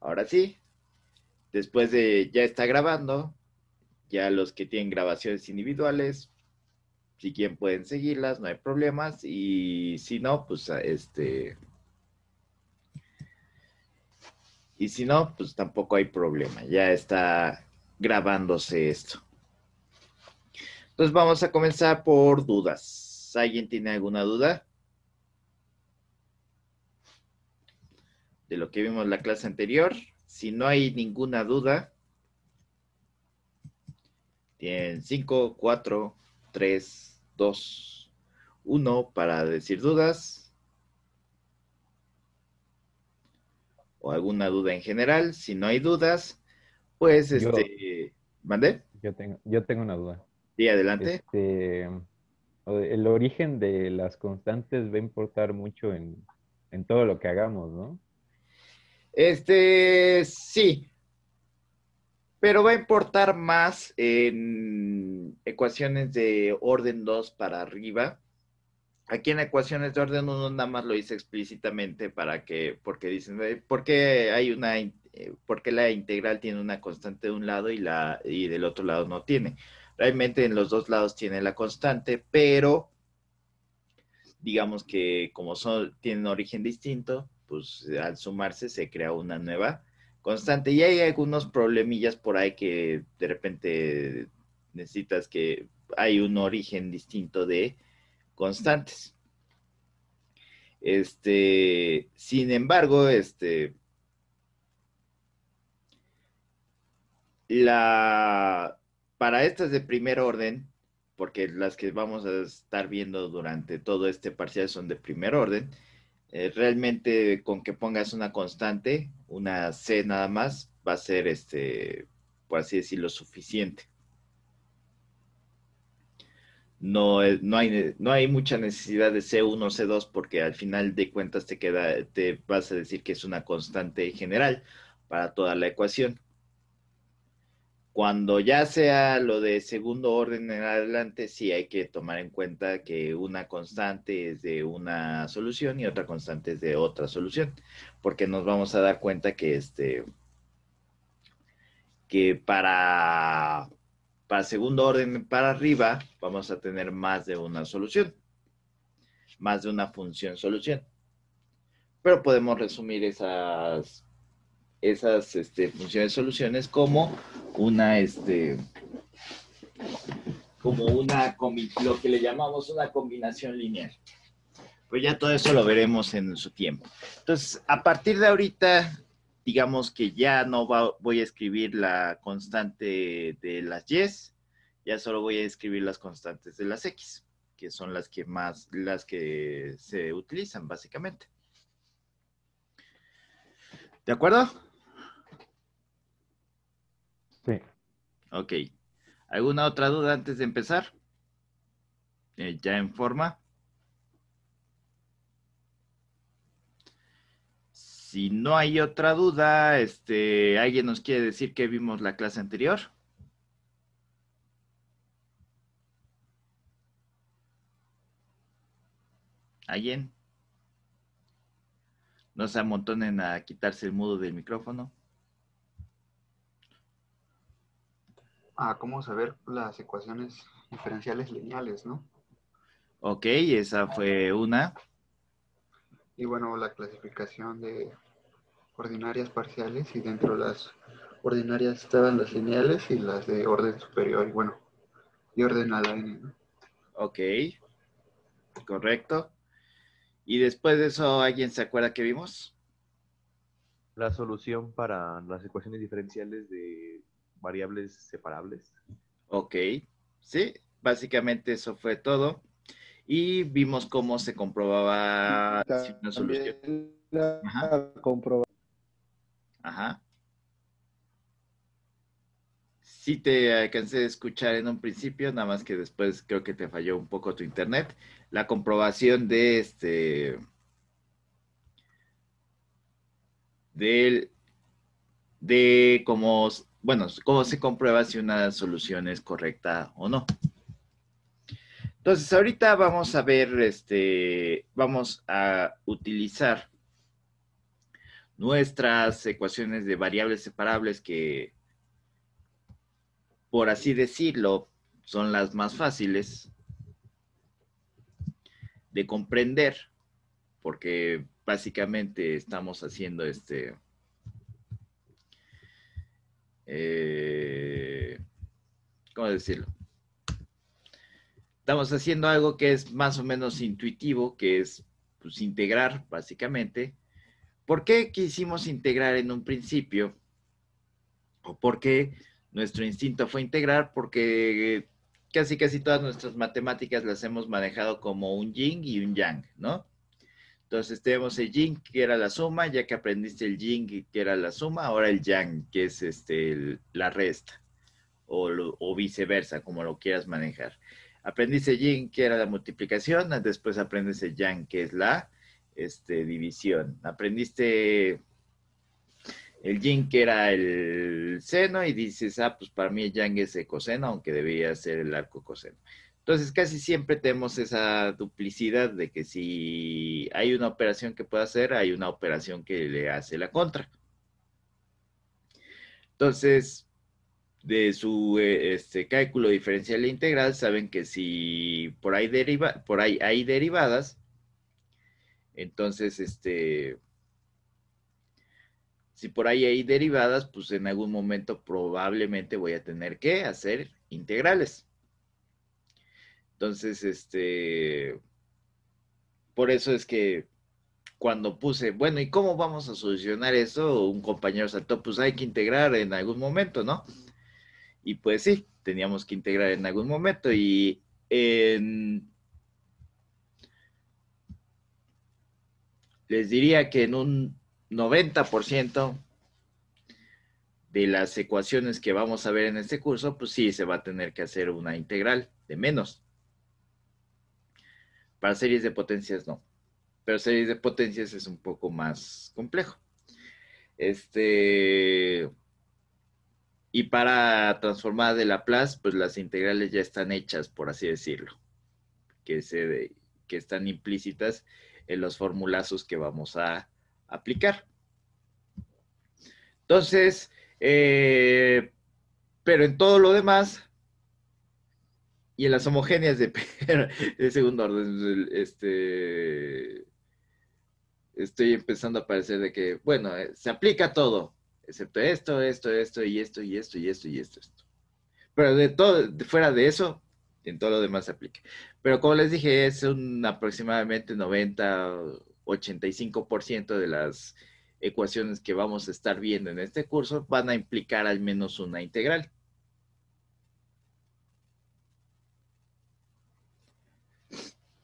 Ahora sí, después de ya está grabando, ya los que tienen grabaciones individuales, si quieren pueden seguirlas, no hay problemas. Y si no, pues y si no, pues tampoco hay problema. Ya está grabándose esto. Entonces vamos a comenzar por dudas. ¿Alguien tiene alguna duda de lo que vimos en la clase anterior? Si no hay ninguna duda, tienen 5, 4, 3, 2, 1 para decir dudas o alguna duda en general. Si no hay dudas, pues Yo, ¿mandé? yo tengo una duda. Sí, adelante. Este, el origen de las constantes va a importar mucho en todo lo que hagamos, ¿no? Sí, pero va a importar más en ecuaciones de orden 2 para arriba. Aquí en ecuaciones de orden 1 nada más lo dice explícitamente porque dicen, ¿por qué por qué la integral tiene una constante de un lado y del otro lado no tiene? Realmente en los dos lados tiene la constante, pero digamos que como tienen origen distinto, pues al sumarse se crea una nueva constante. Y hay algunos problemillas por ahí que de repente necesitas que hay un origen distinto de constantes. Sin embargo, la, para estas de primer orden, porque las que vamos a estar viendo durante todo este parcial son de primer orden, realmente con que pongas una constante, una C nada más, va a ser, por así decirlo, suficiente. No hay mucha necesidad de C1, C2, porque al final de cuentas te vas a decir que es una constante general para toda la ecuación. Cuando ya sea lo de segundo orden en adelante, sí hay que tomar en cuenta que una constante es de una solución y otra constante es de otra solución, porque nos vamos a dar cuenta que para segundo orden para arriba vamos a tener más de una solución, más de una función solución. Pero podemos resumir esas funciones soluciones una, este, lo que le llamamos una combinación lineal. Pues ya todo eso lo veremos en su tiempo. Entonces, a partir de ahorita, digamos que ya no voy a escribir la constante de las y, ya solo voy a escribir las constantes de las x, que son las que se utilizan básicamente. ¿De acuerdo? Sí. Ok. ¿Alguna otra duda antes de empezar? Ya en forma. Si no hay otra duda, ¿alguien nos quiere decir que vimos la clase anterior? ¿Alguien? No se amontonen a quitarse el mudo del micrófono. ¿Cómo saber las ecuaciones diferenciales lineales, no? Ok, esa fue una. Y bueno, la clasificación de ordinarias parciales y dentro de las ordinarias estaban las lineales y las de orden superior y bueno, y orden a la n, ¿no? Ok, correcto. Y después de eso, ¿alguien se acuerda que vimos? La solución para las ecuaciones diferenciales de variables separables. Ok, sí, básicamente eso fue todo. Y vimos cómo se comprobaba si una solución. También la Ajá, comprobación. ajá. Sí te alcancé a escuchar en un principio, nada más que después creo que te falló un poco tu internet. La comprobación del de cómo, bueno, cómo se comprueba si una solución es correcta o no. Entonces, ahorita vamos a ver, vamos a utilizar nuestras ecuaciones de variables separables que, por así decirlo, son las más fáciles de comprender, porque básicamente estamos haciendo ¿cómo decirlo? Estamos haciendo algo que es más o menos intuitivo, que es pues, integrar, básicamente. ¿Por qué quisimos integrar en un principio? ¿O por qué nuestro instinto fue integrar? Porque casi todas nuestras matemáticas las hemos manejado como un yin y un yang, ¿no? Entonces tenemos el yin, que era la suma, ya que aprendiste el yin, que era la suma, ahora el yang, que es la resta, o viceversa, como lo quieras manejar. Aprendiste yin, que era la multiplicación, después aprendes el yang, que es la división. Aprendiste el yin, que era el seno, y dices, pues para mí el yang es el coseno, aunque debería ser el arco coseno. Entonces, casi siempre tenemos esa duplicidad de que si hay una operación que puede hacer, hay una operación que le hace la contra. Entonces, de su cálculo diferencial e integral, saben que si por ahí hay derivadas, entonces, si por ahí hay derivadas, pues en algún momento probablemente voy a tener que hacer integrales. Entonces, por eso es que cuando puse, bueno, ¿y cómo vamos a solucionar eso? Un compañero saltó, pues hay que integrar en algún momento, ¿no? Y pues sí, teníamos que integrar en algún momento y les diría que en un 90% de las ecuaciones que vamos a ver en este curso, pues sí, se va a tener que hacer una integral de menos. Para series de potencias no, pero series de potencias es un poco más complejo. Y para transformar de Laplace, pues las integrales ya están hechas, por así decirlo, que están implícitas en los formulazos que vamos a aplicar. Entonces, pero en todo lo demás, y en las homogéneas de segundo orden, estoy empezando a parecer de que, bueno, se aplica todo, excepto esto, y esto, y esto, y esto, y esto. Pero de todo, fuera de eso, en todo lo demás se aplica. Pero como les dije, es un aproximadamente 85% de las ecuaciones que vamos a estar viendo en este curso van a implicar al menos una integral.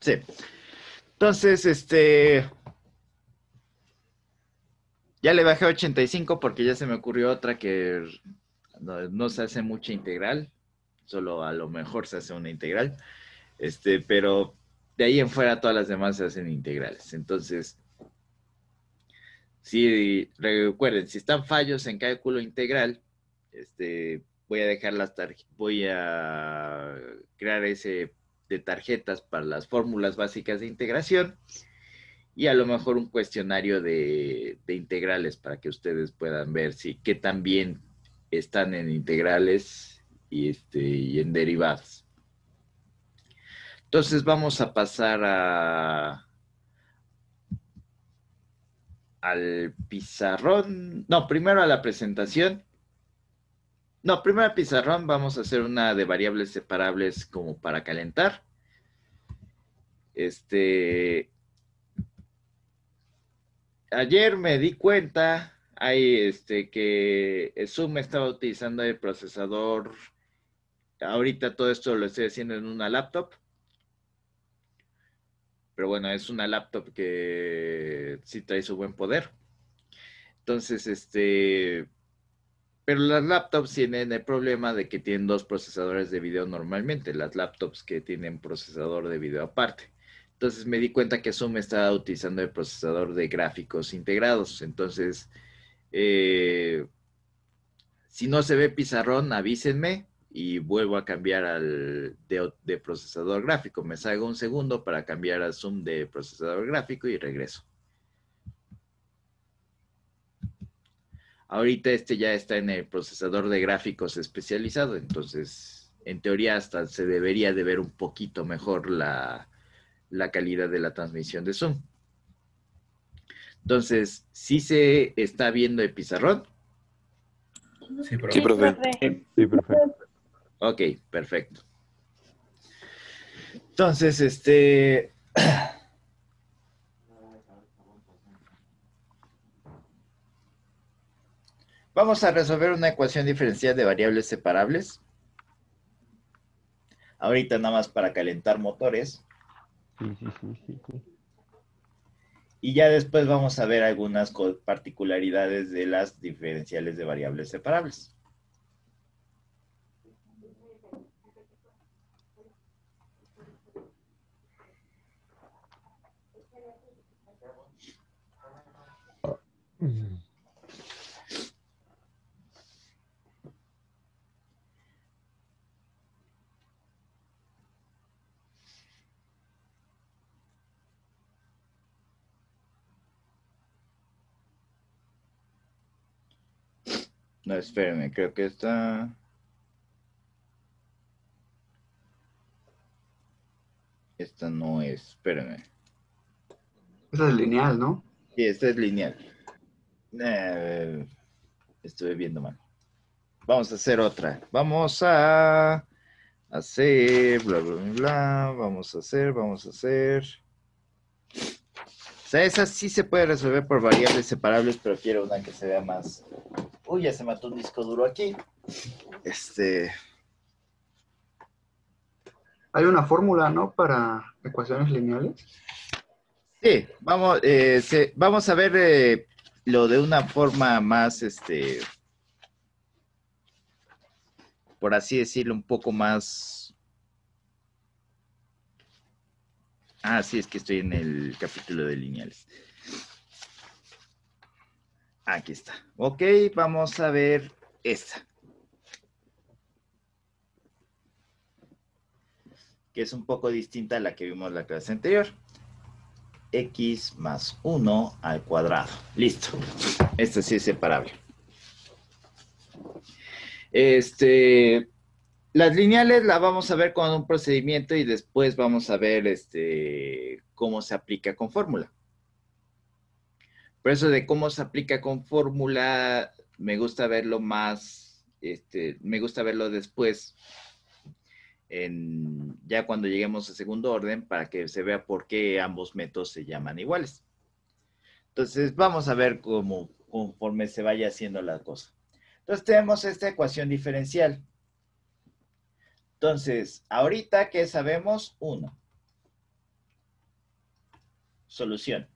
Sí. Entonces, ya le bajé a 85 porque ya se me ocurrió otra que no se hace mucha integral, solo a lo mejor se hace una integral, pero de ahí en fuera todas las demás se hacen integrales. Entonces, si recuerden, si están fallos en cálculo integral, voy a crear ese de tarjetas para las fórmulas básicas de integración y a lo mejor un cuestionario de integrales para que ustedes puedan ver qué tan bien están en integrales y en derivadas. Entonces vamos a pasar al pizarrón. No, primero a la presentación. No, primero al pizarrón vamos a hacer una de variables separables como para calentar. Ayer me di cuenta que Zoom estaba utilizando el procesador. Ahorita todo esto lo estoy haciendo en una laptop. Pero bueno, es una laptop que sí trae su buen poder. Entonces, pero las laptops tienen el problema de que tienen dos procesadores de video normalmente, las laptops que tienen procesador de video aparte. Entonces me di cuenta que Zoom estaba utilizando el procesador de gráficos integrados. Entonces, si no se ve pizarrón, avísenme y vuelvo a cambiar de procesador gráfico. Me salgo un segundo para cambiar a Zoom de procesador gráfico y regreso. Ahorita este ya está en el procesador de gráficos especializado, entonces en teoría hasta se debería de ver un poquito mejor la calidad de la transmisión de Zoom. Entonces, ¿sí se está viendo el pizarrón? Sí, profe. Sí, profe. Sí, profe. Ok, perfecto. Entonces, vamos a resolver una ecuación diferencial de variables separables. Ahorita nada más para calentar motores. Sí. Y ya después vamos a ver algunas particularidades de las diferenciales de variables separables. No, espérenme, creo que esta no es, espérenme. Esa es lineal, ¿no? Sí, esta es lineal. Estuve viendo mal. Vamos a hacer otra. Vamos a hacer, bla, bla, bla, bla. Vamos a hacer. O sea, esa sí se puede resolver por variables separables, pero quiero una que se vea más. Uy, ya se mató un disco duro aquí. Hay una fórmula, ¿no? Para ecuaciones lineales. Sí, vamos a ver lo de una forma más, por así decirlo, un poco más. Ah, sí, es que estoy en el capítulo de lineales. Aquí está. Ok, vamos a ver esta. Que es un poco distinta a la que vimos la clase anterior. X más 1 al cuadrado. Listo. Esta sí es separable. Las lineales las vamos a ver con un procedimiento y después vamos a ver cómo se aplica con fórmula. Por eso de cómo se aplica con fórmula, me gusta verlo más, me gusta verlo después, ya cuando lleguemos a segundo orden, para que se vea por qué ambos métodos se llaman iguales. Entonces, vamos a ver cómo, conforme se vaya haciendo la cosa. Entonces, tenemos esta ecuación diferencial. Entonces, ahorita, ¿qué sabemos? 1. Solución.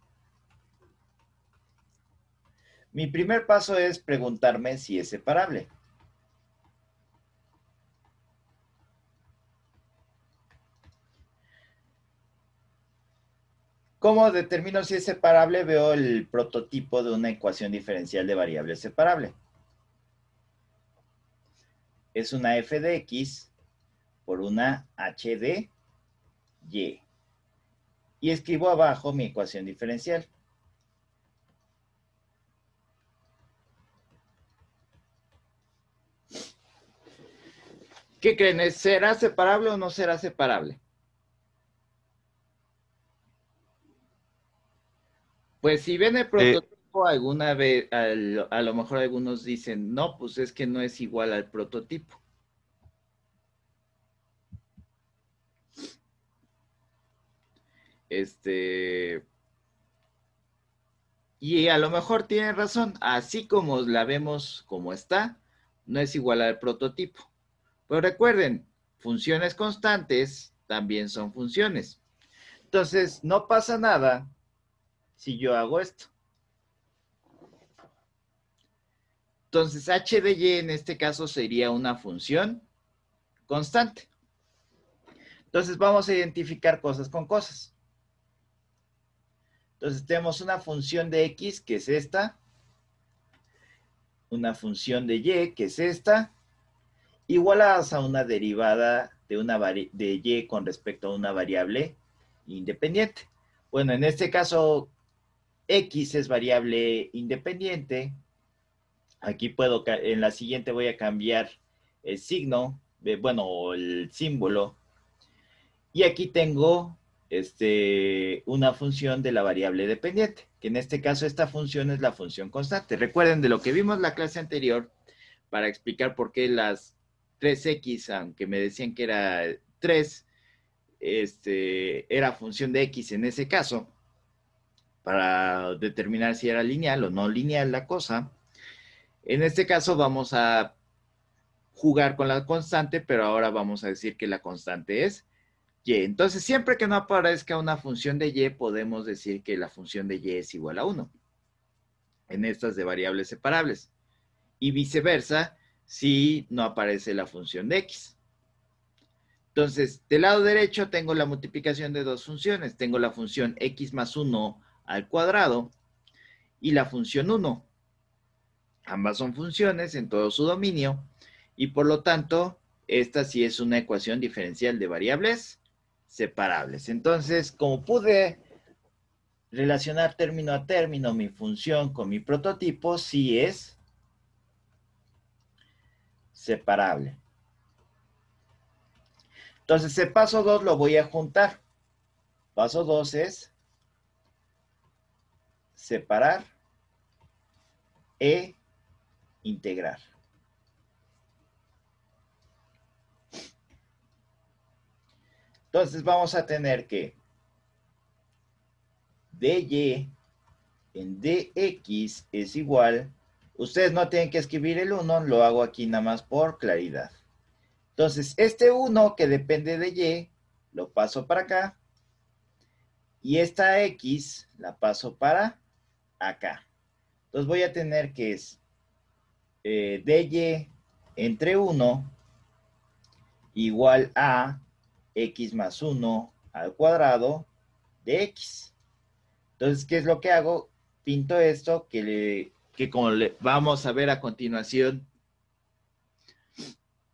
Mi primer paso es preguntarme si es separable. ¿Cómo determino si es separable? Veo el prototipo de una ecuación diferencial de variable separable. Es una f de x por una h de y. Y escribo abajo mi ecuación diferencial. ¿Qué creen? ¿Será separable o no será separable? Pues si ven el prototipo alguna vez, a lo mejor algunos dicen, no, pues es que no es igual al prototipo. Y a lo mejor tienen razón, así como la vemos como está, no es igual al prototipo. Pero recuerden, funciones constantes también son funciones. Entonces, no pasa nada si yo hago esto. Entonces, h de y en este caso sería una función constante. Entonces, vamos a identificar cosas con cosas. Entonces, tenemos una función de x, que es esta. Una función de y, que es esta. Igualadas a una derivada de y con respecto a una variable independiente. Bueno, en este caso, x es variable independiente, Aquí puedo, en la siguiente voy a cambiar el signo, bueno, el símbolo. Y aquí tengo una función de la variable dependiente, que en este caso esta función es la función constante. Recuerden de lo que vimos en la clase anterior para explicar por qué las 3x, aunque me decían que era 3, era función de x en ese caso, para determinar si era lineal o no lineal la cosa. En este caso vamos a jugar con la constante, pero ahora vamos a decir que la constante es y. Entonces, siempre que no aparezca una función de y, podemos decir que la función de y es igual a 1 en estas de variables separables. Y viceversa, si no aparece la función de x. Entonces, del lado derecho tengo la multiplicación de dos funciones. Tengo la función x más 1 al cuadrado y la función 1. Ambas son funciones en todo su dominio y por lo tanto, esta sí es una ecuación diferencial de variables separables. Entonces, como pude relacionar término a término mi función con mi prototipo, sí es separable. Entonces, el paso 2 lo voy a juntar. Paso 2 es separar e integrar. Entonces, vamos a tener que dy en dx es igual. Ustedes no tienen que escribir el 1, lo hago aquí nada más por claridad. Entonces, este 1 que depende de y, lo paso para acá. Y esta x la paso para acá. Entonces voy a tener que es dy entre 1 igual a x más 1 al cuadrado de x. Entonces, ¿qué es lo que hago? Pinto esto que como vamos a ver a continuación,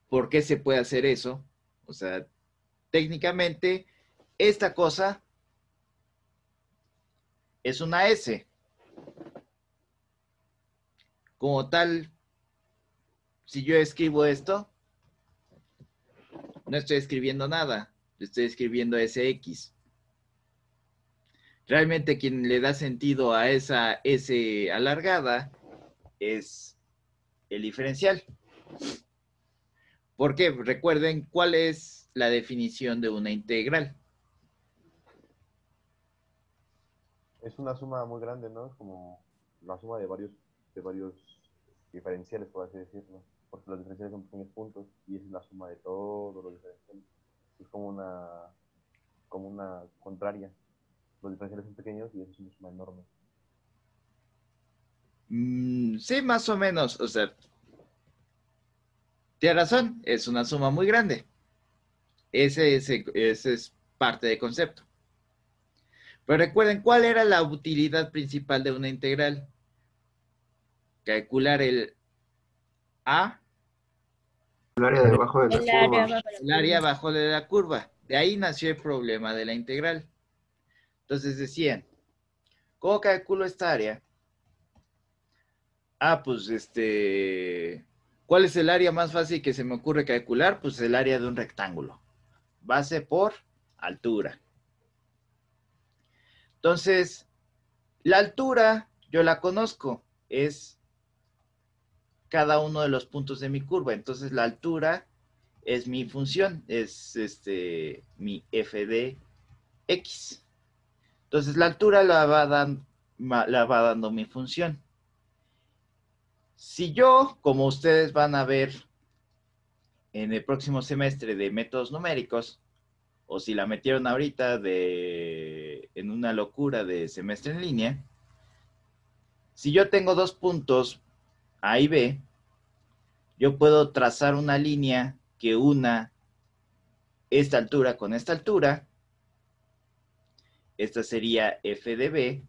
¿por qué se puede hacer eso? O sea, técnicamente, esta cosa es una S. Como tal, si yo escribo esto, no estoy escribiendo nada, estoy escribiendo SX. Realmente quien le da sentido a esa S alargada es el diferencial. Porque recuerden cuál es la definición de una integral. Es una suma muy grande, ¿no? Es como la suma de varios diferenciales, por así decirlo. Porque los diferenciales son pequeños puntos y es la suma de todos los diferenciales. Es como una contraria. Los diferenciales son pequeños y eso es una suma enorme. Sí, más o menos. O sea, tiene razón, es una suma muy grande. Ese es parte del concepto. Pero recuerden, ¿cuál era la utilidad principal de una integral? Calcular el A, El área debajo de la curva. el área abajo de la curva. De ahí nació el problema de la integral. Entonces decían, ¿cómo calculo esta área? Ah, pues ¿cuál es el área más fácil que se me ocurre calcular? Pues el área de un rectángulo. Base por altura. Entonces, la altura, yo la conozco, es cada uno de los puntos de mi curva. Entonces, la altura es mi función, es mi f de x. Entonces, la altura la va dando mi función. Si yo, como ustedes van a ver en el próximo semestre de métodos numéricos, o si la metieron ahorita en una locura de semestre en línea, si yo tengo dos puntos A y B, yo puedo trazar una línea que una esta altura con esta altura. Esta sería f de B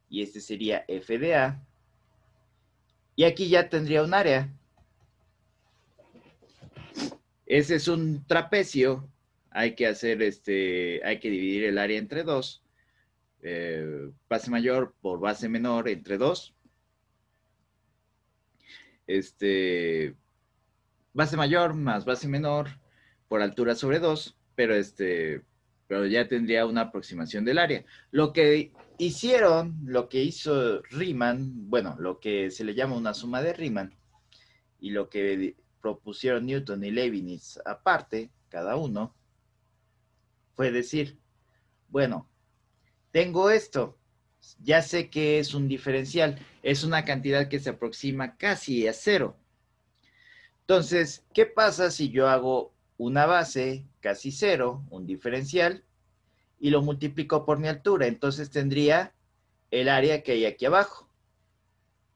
y este sería f de A. Y aquí ya tendría un área. Ese es un trapecio. Hay que hay que dividir el área entre dos. Base mayor por base menor entre dos. base mayor más base menor por altura sobre 2, pero ya tendría una aproximación del área. Lo que hizo Riemann, bueno, lo que se le llama una suma de Riemann, y lo que propusieron Newton y Leibniz aparte, cada uno, fue decir, bueno, tengo esto, ya sé que es un diferencial, es una cantidad que se aproxima casi a cero. Entonces, ¿qué pasa si yo hago una base casi cero, un diferencial, y lo multiplico por mi altura? Entonces tendría el área que hay aquí abajo.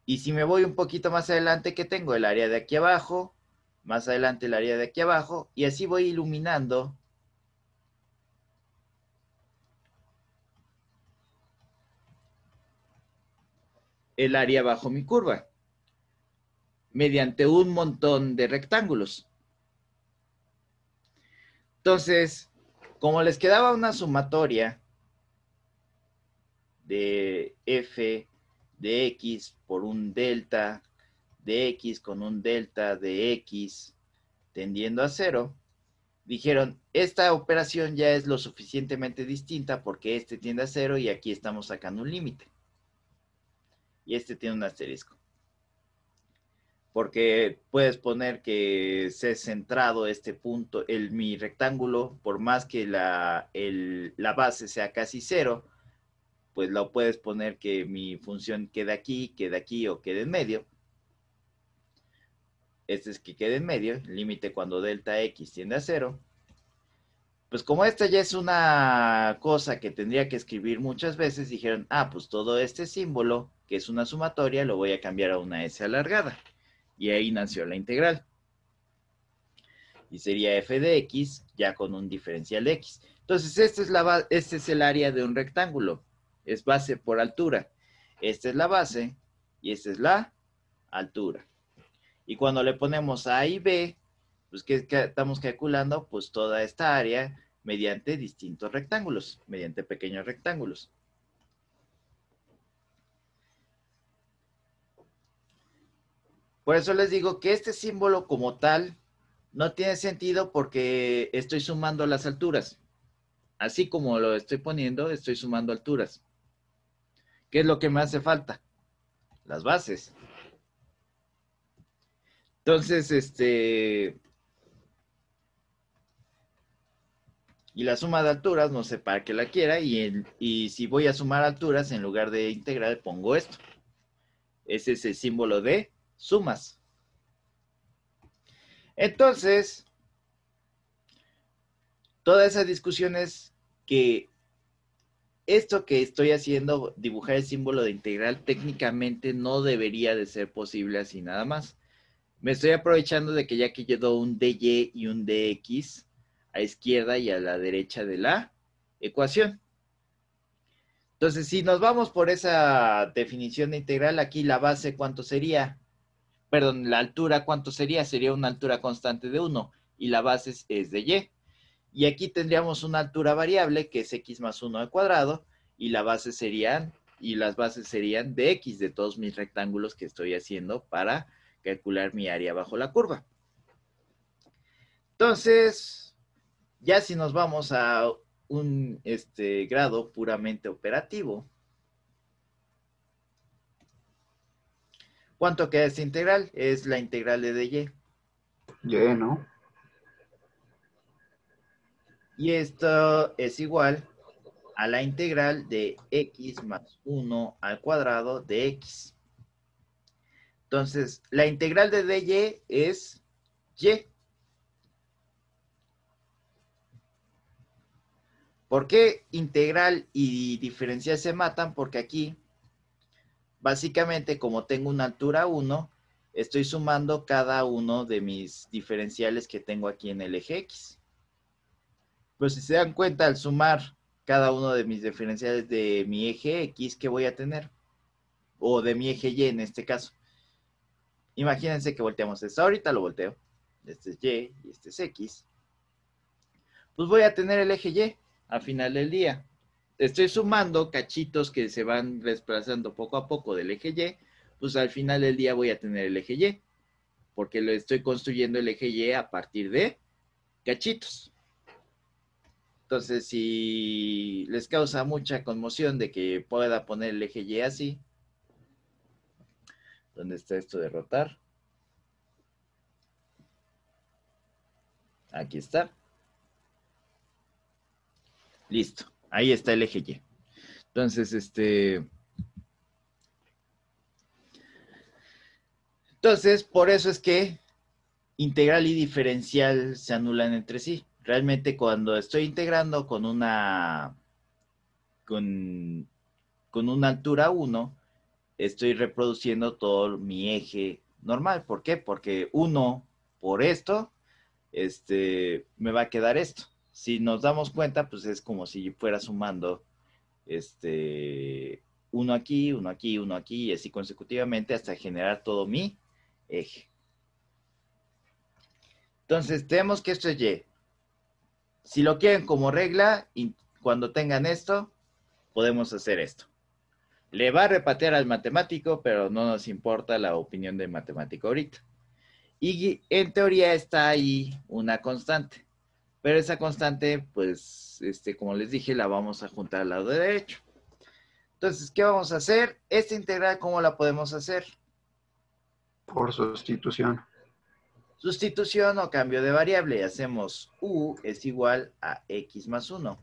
Y si me voy un poquito más adelante, ¿qué tengo? El área de aquí abajo, más adelante el área de aquí abajo, y así voy iluminando el área bajo mi curva, mediante un montón de rectángulos. Entonces, como les quedaba una sumatoria de f de x por un delta de x con un delta de x tendiendo a 0, dijeron, esta operación ya es lo suficientemente distinta porque este tiende a 0 y aquí estamos sacando un límite. Y este tiene un asterisco. Porque puedes poner que se ha centrado este punto, mi rectángulo, por más que la base sea casi 0, pues lo puedes poner que mi función quede aquí o quede en medio. Este es que quede en medio, límite cuando delta x tiende a 0. Pues como esta ya es una cosa que tendría que escribir muchas veces, dijeron, pues todo este símbolo, que es una sumatoria, lo voy a cambiar a una s alargada. Y ahí nació la integral. Y sería f de x ya con un diferencial de x. Entonces, este es el área de un rectángulo. Es base por altura. Esta es la base y esta es la altura. Y cuando le ponemos a y b, pues ¿qué estamos calculando? Pues toda esta área mediante distintos rectángulos, mediante pequeños rectángulos. Por eso les digo que este símbolo como tal no tiene sentido porque estoy sumando las alturas. Así como lo estoy poniendo, estoy sumando alturas. ¿Qué es lo que me hace falta? Las bases. Entonces, y la suma de alturas, no sé para qué la quiera, y si voy a sumar alturas, en lugar de integral, pongo esto. Ese es el símbolo de sumas. Entonces, toda esa discusión es que esto que estoy haciendo, dibujar el símbolo de integral, técnicamente no debería de ser posible así nada más. Me estoy aprovechando de que ya que quedó un dy y un dx a izquierda y a la derecha de la ecuación. Entonces, si nos vamos por esa definición de integral, aquí la base, ¿cuánto sería? Perdón, la altura, ¿cuánto sería? Sería una altura constante de 1 y la base es de y. Y aquí tendríamos una altura variable que es x más 1 al cuadrado y las bases serían de x de todos mis rectángulos que estoy haciendo para calcular mi área bajo la curva. Entonces, ya si nos vamos a un grado puramente operativo, ¿cuánto queda esta integral? Es la integral de dy. Y, ¿no? Y esto es igual a la integral de x más 1 al cuadrado de x. Entonces, la integral de dy es y. ¿Por qué integral y diferencial se matan? Porque aquí, básicamente, como tengo una altura 1, estoy sumando cada uno de mis diferenciales que tengo aquí en el eje x. Pero si se dan cuenta, al sumar cada uno de mis diferenciales de mi eje x, ¿qué voy a tener? O de mi eje y en este caso. Imagínense que volteamos esto. Ahorita lo volteo. Este es y y este es x. Pues voy a tener el eje y al final del día. Estoy sumando cachitos que se van desplazando poco a poco del eje y. Pues al final del día voy a tener el eje y. porque lo estoy construyendo el eje Y a partir de cachitos. Entonces, si les causa mucha conmoción de que pueda poner el eje Y así, ¿dónde está esto de rotar? Aquí está. Listo. Ahí está el eje Y. Entonces, por eso es que integral y diferencial se anulan entre sí. Realmente cuando estoy integrando con una altura 1, estoy reproduciendo todo mi eje normal. ¿Por qué? Porque 1 por esto, me va a quedar esto. Si nos damos cuenta, pues es como si fuera sumando, uno aquí, uno aquí, uno aquí, y así consecutivamente hasta generar todo mi eje. Entonces, tenemos que esto es Y. Si lo quieren como regla, cuando tengan esto, podemos hacer esto. Le va a repatear al matemático, pero no nos importa la opinión del matemático ahorita. Y en teoría está ahí una constante. Pero esa constante, pues, como les dije, la vamos a juntar al lado derecho. Entonces, ¿qué vamos a hacer? Esta integral, ¿cómo la podemos hacer? Por sustitución. Sustitución o cambio de variable. Hacemos u es igual a x más 1.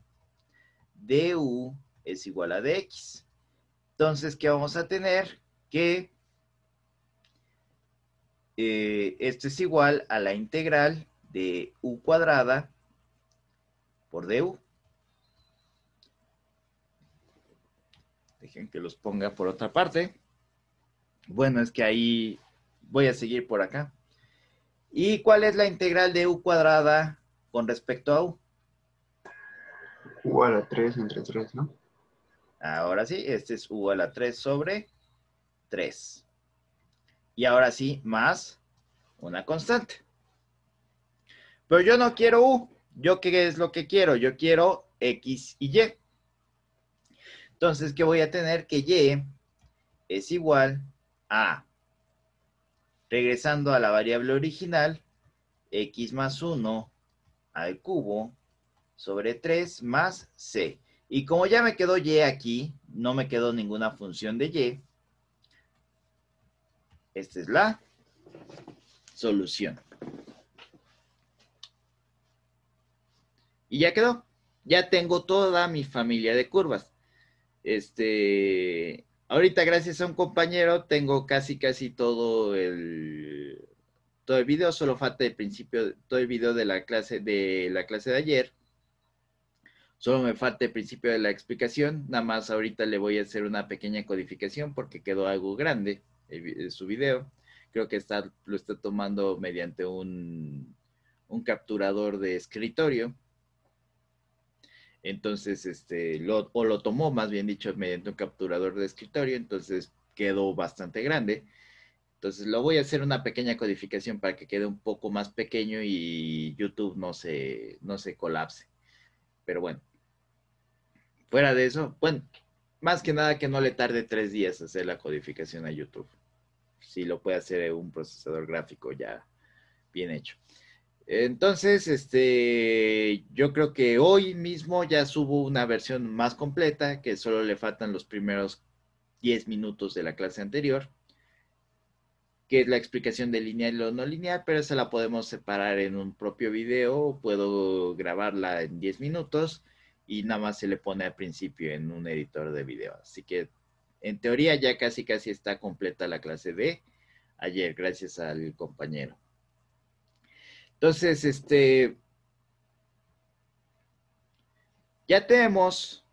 du es igual a dx. Entonces, ¿qué vamos a tener? Que esto es igual a la integral de u cuadrada por du. Dejen que los ponga por otra parte. Bueno, es que ahí voy a seguir por acá. ¿Y cuál es la integral de u cuadrada con respecto a u? U a la 3 entre 3, ¿no? Ahora sí, este es u a la 3 sobre 3. Y ahora sí, más una constante. Pero yo no quiero u. ¿Yo qué es lo que quiero? Yo quiero x y y. Entonces, ¿qué voy a tener? Que y es igual a, regresando a la variable original, x más 1 al cubo sobre 3 más c. Y como ya me quedó y aquí, no me quedó ninguna función de y. Esta es la solución. Y ya quedó. Ya tengo toda mi familia de curvas. Ahorita gracias a un compañero tengo casi todo el video, solo falta el principio, todo el video de la clase de ayer. Solo me falta el principio de la explicación. Nada más ahorita le voy a hacer una pequeña codificación porque quedó algo grande su video. Creo que lo está tomando mediante un capturador de escritorio. Entonces, lo tomó, más bien dicho, mediante un capturador de escritorio. Entonces quedó bastante grande. Entonces lo voy a hacer una pequeña codificación para que quede un poco más pequeño y YouTube no se colapse. Pero bueno. Fuera de eso, bueno, más que nada que no le tarde 3 días hacer la codificación a YouTube. Si lo puede hacer un procesador gráfico ya bien hecho. Entonces, yo creo que hoy mismo ya subo una versión más completa, que solo le faltan los primeros 10 minutos de la clase anterior, que es la explicación de lineal y lo no lineal, pero esa la podemos separar en un propio video. Puedo grabarla en 10 minutos y nada más se le pone al principio en un editor de video. Así que en teoría ya casi está completa la clase de ayer, gracias al compañero. Entonces, ya tenemos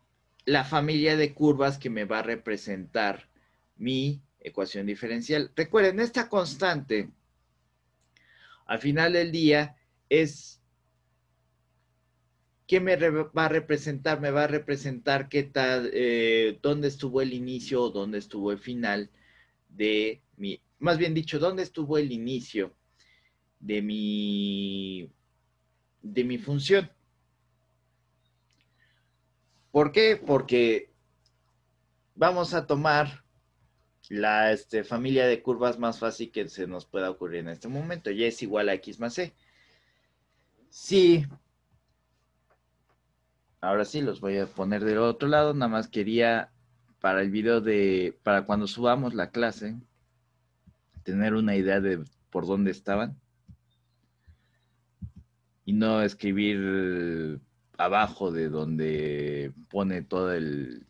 la familia de curvas que me va a representar mi ecuación diferencial. Recuerden, esta constante al final del día es ¿qué me va a representar? Me va a representar qué tal, dónde estuvo el inicio o dónde estuvo el final de más bien dicho, dónde estuvo el inicio de mi función. ¿Por qué? Porque vamos a tomar la familia de curvas más fácil que se nos pueda ocurrir en este momento. Y es igual a x más c. Sí. Ahora sí, los voy a poner del otro lado. Nada más quería, para el video para cuando subamos la clase, tener una idea de por dónde estaban. Y no escribir abajo de donde pone todo el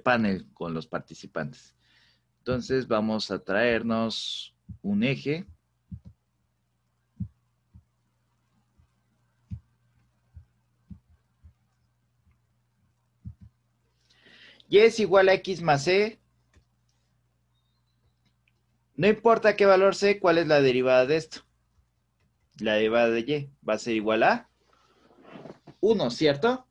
panel con los participantes. Entonces vamos a traernos un eje. Y es igual a x más c. No importa qué valor c, ¿cuál es la derivada de esto? La derivada de y va a ser igual a 1, ¿cierto?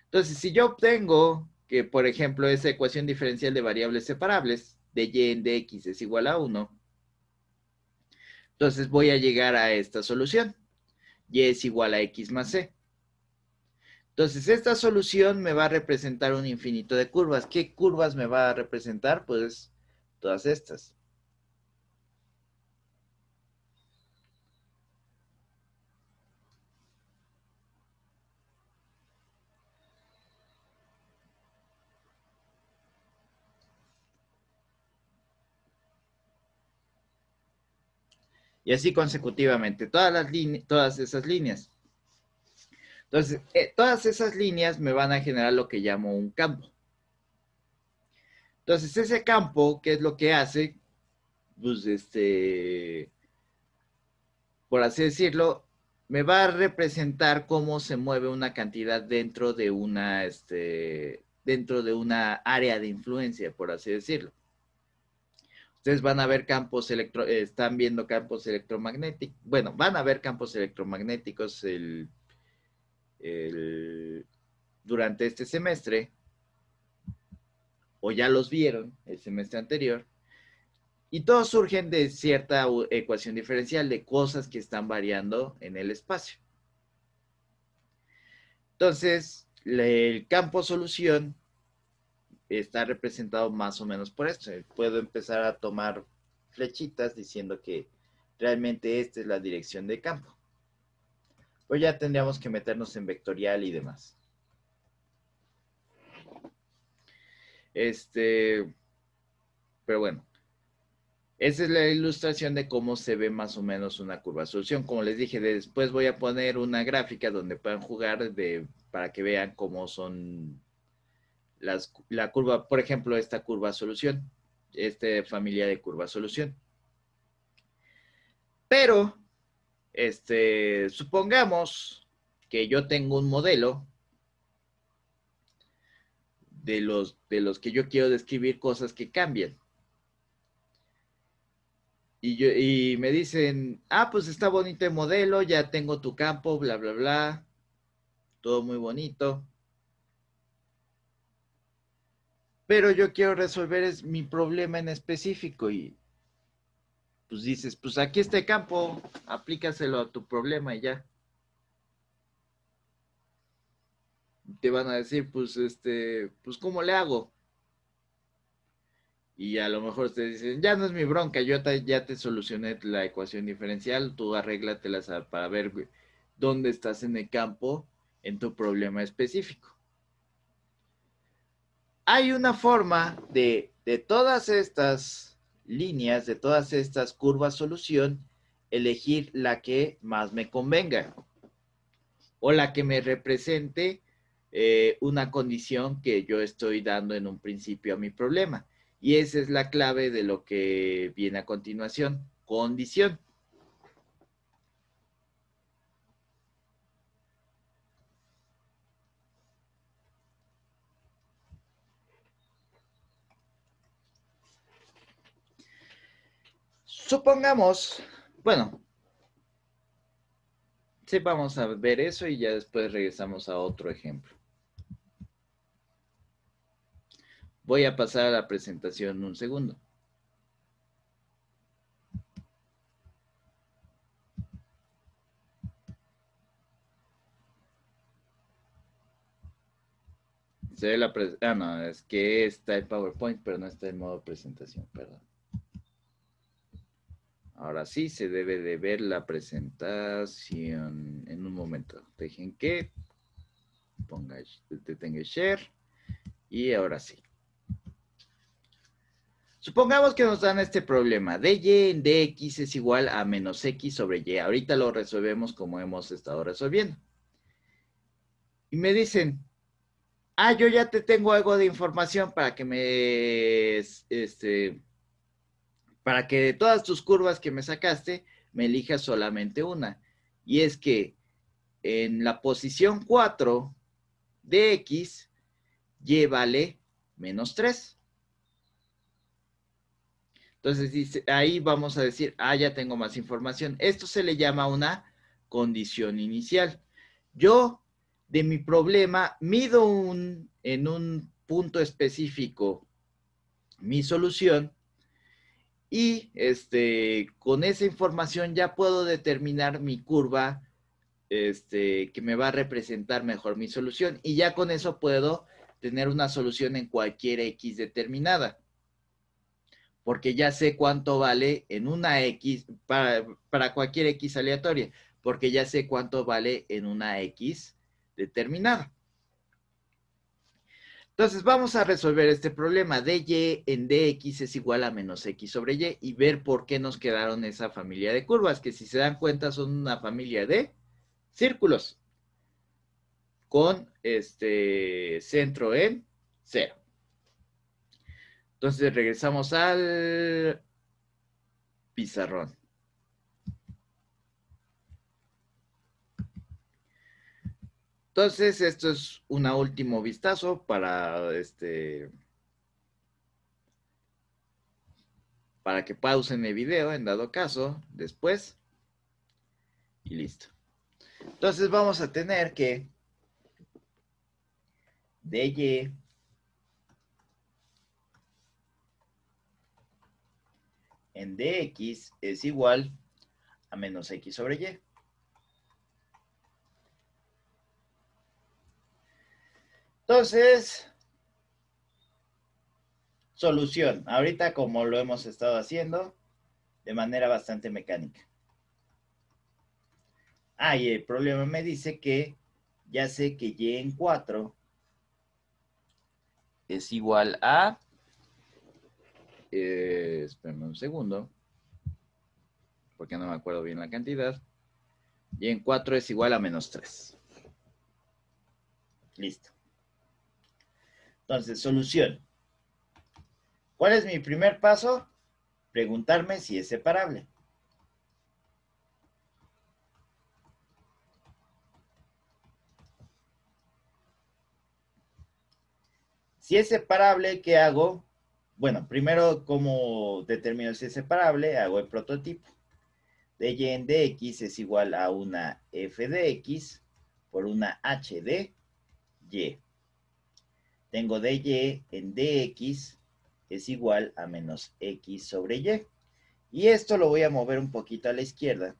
Entonces, si yo obtengo que, por ejemplo, esa ecuación diferencial de variables separables de y en dx es igual a 1, entonces voy a llegar a esta solución. Y es igual a x más c. Entonces, esta solución me va a representar un infinito de curvas. ¿Qué curvas me va a representar? Pues todas estas. Y así consecutivamente, todas esas líneas. Entonces, todas esas líneas me van a generar lo que llamo un campo. Entonces, ese campo, ¿qué es lo que hace? Pues, por así decirlo, me va a representar cómo se mueve una cantidad dentro de una área de influencia, por así decirlo. Ustedes van a ver están viendo campos electromagnéticos. Bueno, van a ver campos electromagnéticos durante este semestre, o ya los vieron el semestre anterior, y todos surgen de cierta ecuación diferencial de cosas que están variando en el espacio. Entonces, el campo solución está representado más o menos por esto. Puedo empezar a tomar flechitas diciendo que realmente esta es la dirección de campo. Pues ya tendríamos que meternos en vectorial y demás. Pero bueno, esa es la ilustración de cómo se ve más o menos una curva solución. Como les dije, después voy a poner una gráfica donde puedan jugar para que vean cómo son la curva, por ejemplo, esta curva solución, esta familia de curva solución. Pero, supongamos que yo tengo un modelo de los que yo quiero describir cosas que cambian. Y me dicen, pues está bonito el modelo, ya tengo tu campo, bla, bla, bla, todo muy bonito. Pero yo quiero resolver mi problema en específico y pues dices, pues aquí está el campo, aplícaselo a tu problema y ya. Te van a decir, pues, pues, ¿cómo le hago? Y a lo mejor te dicen, ya no es mi bronca, yo ya te solucioné la ecuación diferencial, tú arréglatelas para ver dónde estás en el campo en tu problema específico. Hay una forma de todas estas líneas, de todas estas curvas solución, elegir la que más me convenga o la que me represente una condición que yo estoy dando en un principio a mi problema. Y esa es la clave de lo que viene a continuación, condición. Supongamos, bueno, sí, vamos a ver eso y ya después regresamos a otro ejemplo. Voy a pasar a la presentación un segundo. Se ve no, es que está el PowerPoint, pero no está en modo presentación, perdón. Ahora sí se debe de ver la presentación en un momento. Dejen que detenga share y ahora sí. Supongamos que nos dan este problema. dy en dx es igual a menos x sobre y. Ahorita lo resolvemos como hemos estado resolviendo. Y me dicen, yo ya te tengo algo de información para que para que de todas tus curvas que me sacaste, me elijas solamente una. Y es que en la posición 4 de x, y vale menos 3. Entonces, ahí vamos a decir, ya tengo más información. Esto se le llama una condición inicial. Yo, de mi problema, mido en un punto específico mi solución y con esa información ya puedo determinar mi curva que me va a representar mejor mi solución. Y ya con eso puedo tener una solución en cualquier x determinada. Porque ya sé cuánto vale en una x, para cualquier x aleatoria, porque ya sé cuánto vale en una x determinada. Entonces vamos a resolver este problema. dy en dx es igual a menos x sobre y ver por qué nos quedaron esa familia de curvas, que si se dan cuenta son una familia de círculos con centro en 0. Entonces regresamos al pizarrón. Entonces, esto es un último vistazo para para que pausen el video en dado caso, después, y listo. Entonces vamos a tener que dy en dx es igual a menos x sobre y. Entonces, solución. Ahorita como lo hemos estado haciendo, de manera bastante mecánica. Y el problema me dice que ya sé que y en 4 es igual a... espérame un segundo, porque no me acuerdo bien la cantidad. Y en 4 es igual a menos 3. Listo. Entonces, solución. ¿Cuál es mi primer paso? Preguntarme si es separable. Si es separable, ¿qué hago? Bueno, primero, ¿cómo determino si es separable? Hago el prototipo. dy en dx es igual a una f de x por una h de y. Tengo dy en dx es igual a menos x sobre y. Y esto lo voy a mover un poquito a la izquierda,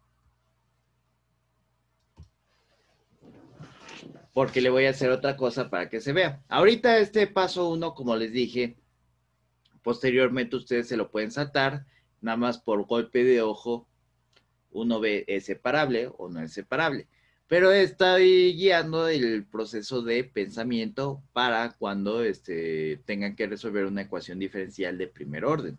porque le voy a hacer otra cosa para que se vea. Ahorita este paso 1, como les dije, posteriormente ustedes se lo pueden saltar, nada más por golpe de ojo, uno ve es separable o no es separable. Pero estoy guiando el proceso de pensamiento para cuando tengan que resolver una ecuación diferencial de primer orden.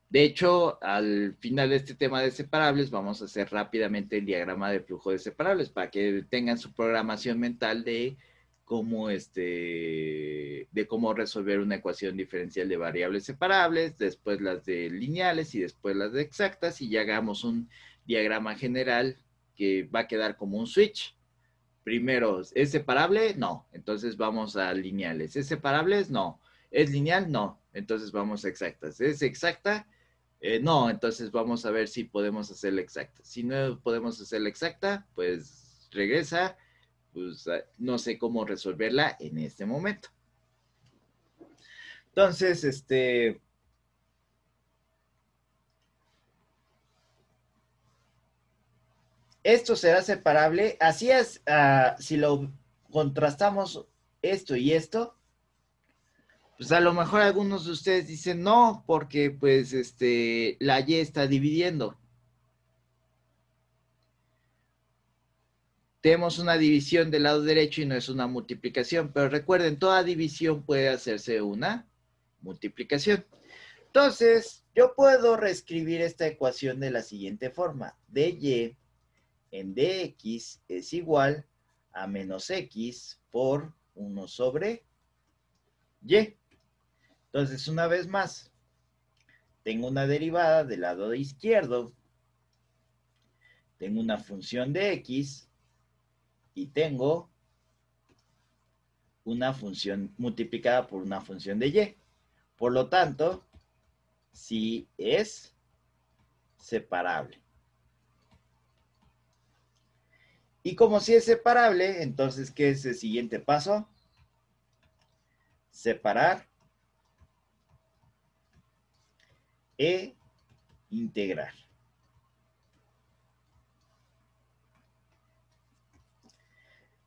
De hecho, al final de este tema de separables, vamos a hacer rápidamente el diagrama de flujo de separables para que tengan su programación mental de cómo, de cómo resolver una ecuación diferencial de variables separables, después las de lineales y después las de exactas, y ya hagamos un diagrama general que va a quedar como un switch. Primero, ¿es separable? No. Entonces vamos a lineales. ¿Es separable? No. ¿Es lineal? No. Entonces vamos a exactas. ¿Es exacta? No, entonces vamos a ver si podemos hacer la exacta. Si no podemos hacer la exacta, pues regresa. Pues no sé cómo resolverla en este momento. Entonces, esto será separable. Así es, si lo contrastamos esto y esto, pues a lo mejor algunos de ustedes dicen no, porque pues la y está dividiendo. Tenemos una división del lado derecho y no es una multiplicación, pero recuerden, toda división puede hacerse una multiplicación. Entonces, yo puedo reescribir esta ecuación de la siguiente forma. dy en dx es igual a menos x por 1 sobre y. Entonces, una vez más, tengo una derivada del lado izquierdo, tengo una función de x y tengo una función multiplicada por una función de y. Por lo tanto, sí es separable. Y como si es separable, entonces, ¿qué es el siguiente paso? Separar e integrar.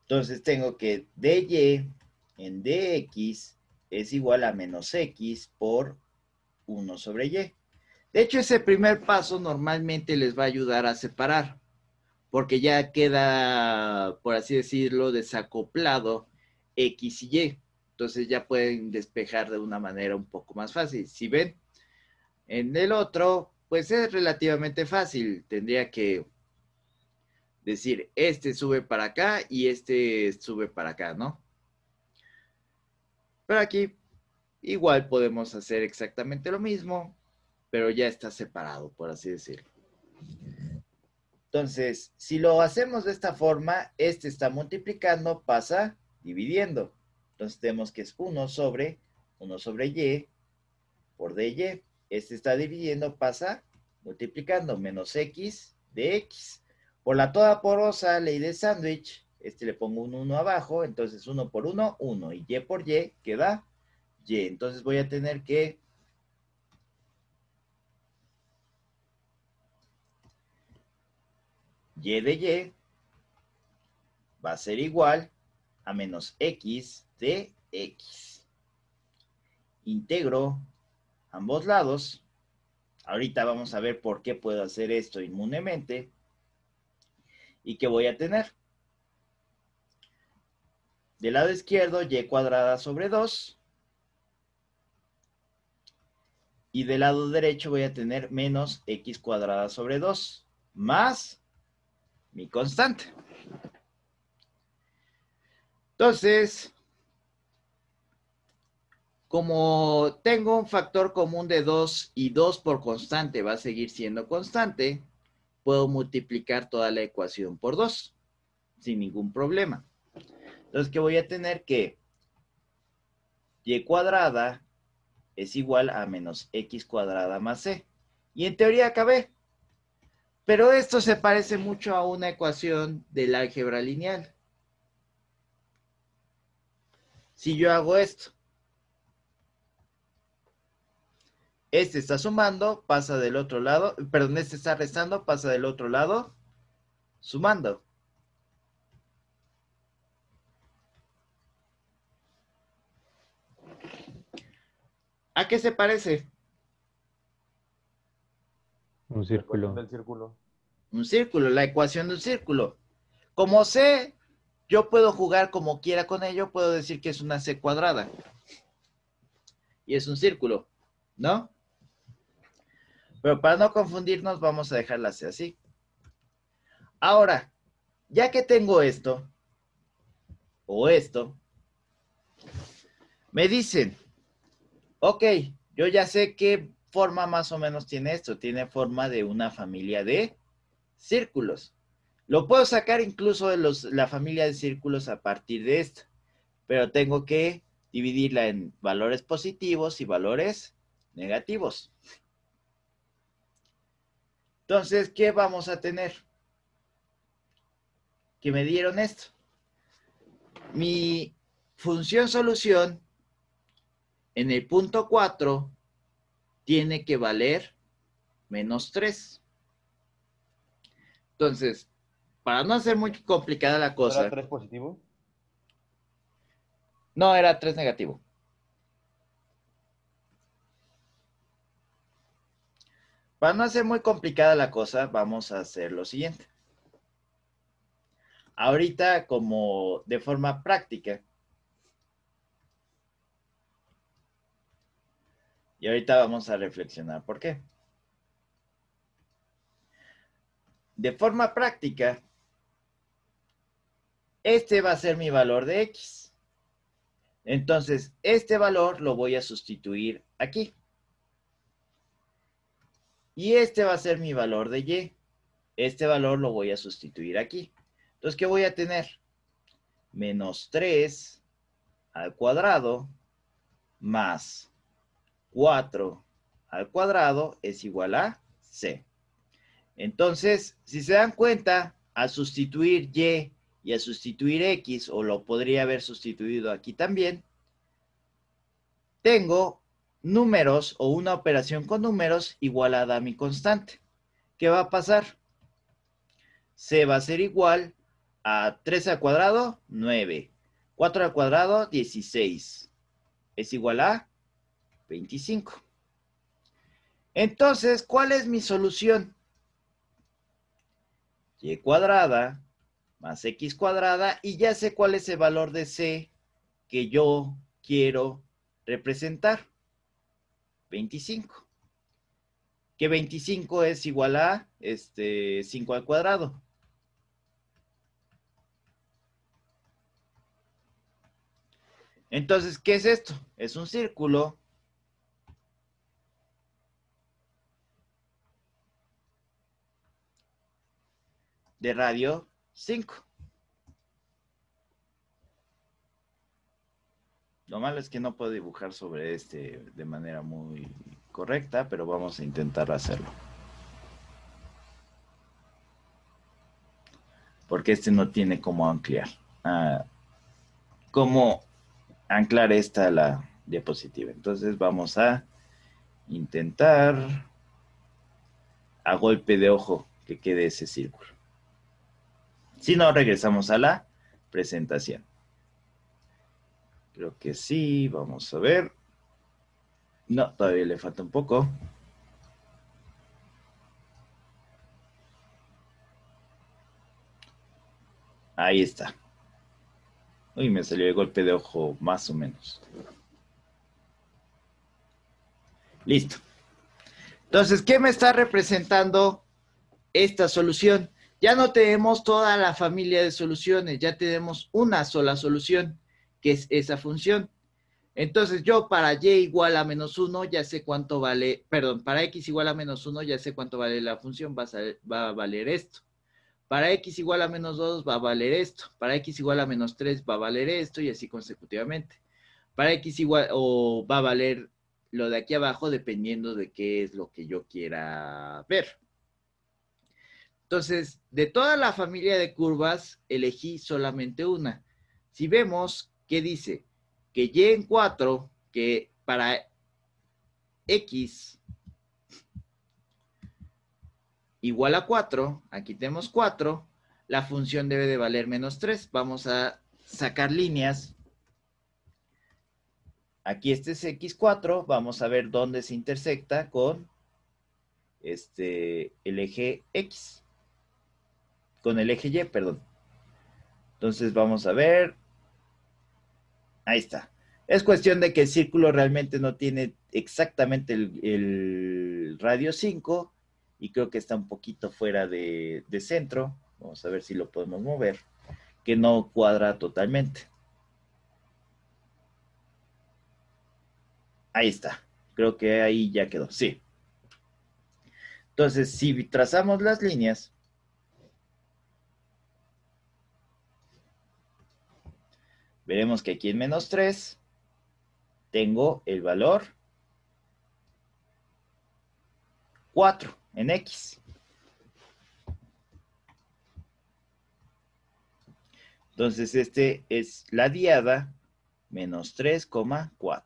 Entonces tengo que dy en dx es igual a menos x por 1 sobre y. De hecho, ese primer paso normalmente les va a ayudar a separar, porque ya queda, por así decirlo, desacoplado x y y. Entonces ya pueden despejar de una manera un poco más fácil. Si ven, en el otro, pues es relativamente fácil. Tendría que decir, este sube para acá y este sube para acá, ¿no? Pero aquí igual podemos hacer exactamente lo mismo, pero ya está separado, por así decirlo. Entonces, si lo hacemos de esta forma, este está multiplicando, pasa dividiendo. Entonces tenemos que es 1 sobre y por dy. Este está dividiendo, pasa multiplicando, menos x de x. Por la toda porosa ley de sándwich, le pongo un 1 abajo, entonces 1 por 1, 1. Y y por y queda y. Entonces voy a tener que y de y va a ser igual a menos x de x. Integro ambos lados. Ahorita vamos a ver por qué puedo hacer esto inmunemente. ¿Y qué voy a tener? Del lado izquierdo, y cuadrada sobre 2. Y del lado derecho voy a tener menos x cuadrada sobre 2. Más mi constante. Entonces, como tengo un factor común de 2 y 2 por constante va a seguir siendo constante, puedo multiplicar toda la ecuación por 2 sin ningún problema. Entonces, ¿qué voy a tener? Que y cuadrada es igual a menos x cuadrada más c. Y en teoría acabé. Pero esto se parece mucho a una ecuación del álgebra lineal. Si yo hago esto, este está sumando, pasa del otro lado, perdón, este está restando, pasa del otro lado, sumando. ¿A qué se parece? Un La ecuación círculo. del círculo. Un círculo, la ecuación de un círculo. Como C, yo puedo jugar como quiera con ello, puedo decir que es una C cuadrada. Y es un círculo, ¿no? Pero para no confundirnos, vamos a dejarla así. Ahora, ya que tengo esto, o esto, me dicen, ok, yo ya sé qué forma más o menos tiene esto. Tiene forma de una familia de círculos. Lo puedo sacar incluso de la familia de círculos a partir de esto, pero tengo que dividirla en valores positivos y valores negativos. Entonces, ¿qué vamos a tener? Que me dieron esto. Mi función solución en el punto 4 tiene que valer menos 3. Entonces, para no hacer muy complicada la ¿No era cosa, 3 positivo? No, era 3 negativo. Para no hacer muy complicada la cosa, vamos a hacer lo siguiente. Ahorita, como de forma práctica, y ahorita vamos a reflexionar por qué. De forma práctica, este va a ser mi valor de X. Entonces, este valor lo voy a sustituir aquí. Y este va a ser mi valor de Y. Este valor lo voy a sustituir aquí. Entonces, ¿qué voy a tener? Menos 3 al cuadrado más 4 al cuadrado es igual a C. Entonces, si se dan cuenta, al sustituir Y a sustituir X, o lo podría haber sustituido aquí también, tengo números o una operación con números igualada a mi constante. ¿Qué va a pasar? C va a ser igual a 3 al cuadrado, 9. 4 al cuadrado, 16. Es igual a 25. Entonces, ¿cuál es mi solución? Y cuadrada más X cuadrada, y ya sé cuál es el valor de C que yo quiero representar. 25. Que 25 es igual a 5 al cuadrado. Entonces, ¿qué es esto? Es un círculo de radio 5. Lo malo es que no puedo dibujar sobre de manera muy correcta, pero vamos a intentar hacerlo. Porque no tiene cómo ampliar. Cómo anclar esta a la diapositiva. Entonces vamos a intentar a golpe de ojo que quede ese círculo. Si no, regresamos a la presentación. Creo que sí, vamos a ver. No, todavía le falta un poco. Ahí está. Uy, me salió el golpe de ojo más o menos. Listo. Entonces, ¿qué me está representando esta solución? Ya no tenemos toda la familia de soluciones, ya tenemos una sola solución, que es esa función. Entonces, yo para y igual a menos 1 ya sé cuánto vale, perdón, para x igual a menos 1 ya sé cuánto vale la función, va a valer esto. Para x igual a menos 2 va a valer esto. Para x igual a menos 3 va a valer esto y así consecutivamente. Para x igual, o va a valer lo de aquí abajo dependiendo de qué es lo que yo quiera ver. Entonces, de toda la familia de curvas, elegí solamente una. Si vemos, ¿qué dice? Que y en 4, que para x igual a 4, aquí tenemos 4, la función debe de valer menos 3. Vamos a sacar líneas. Aquí este es x4, vamos a ver dónde se intersecta con el eje x. Con el eje y, perdón. Entonces vamos a ver. Ahí está. Es cuestión de que el círculo realmente no tiene exactamente el radio 5 y creo que está un poquito fuera de centro. Vamos a ver si lo podemos mover, que no cuadra totalmente. Ahí está. Creo que ahí ya quedó. Sí. Entonces, si trazamos las líneas, veremos que aquí en menos 3 tengo el valor 4 en X. Entonces, es la diada menos 3,4.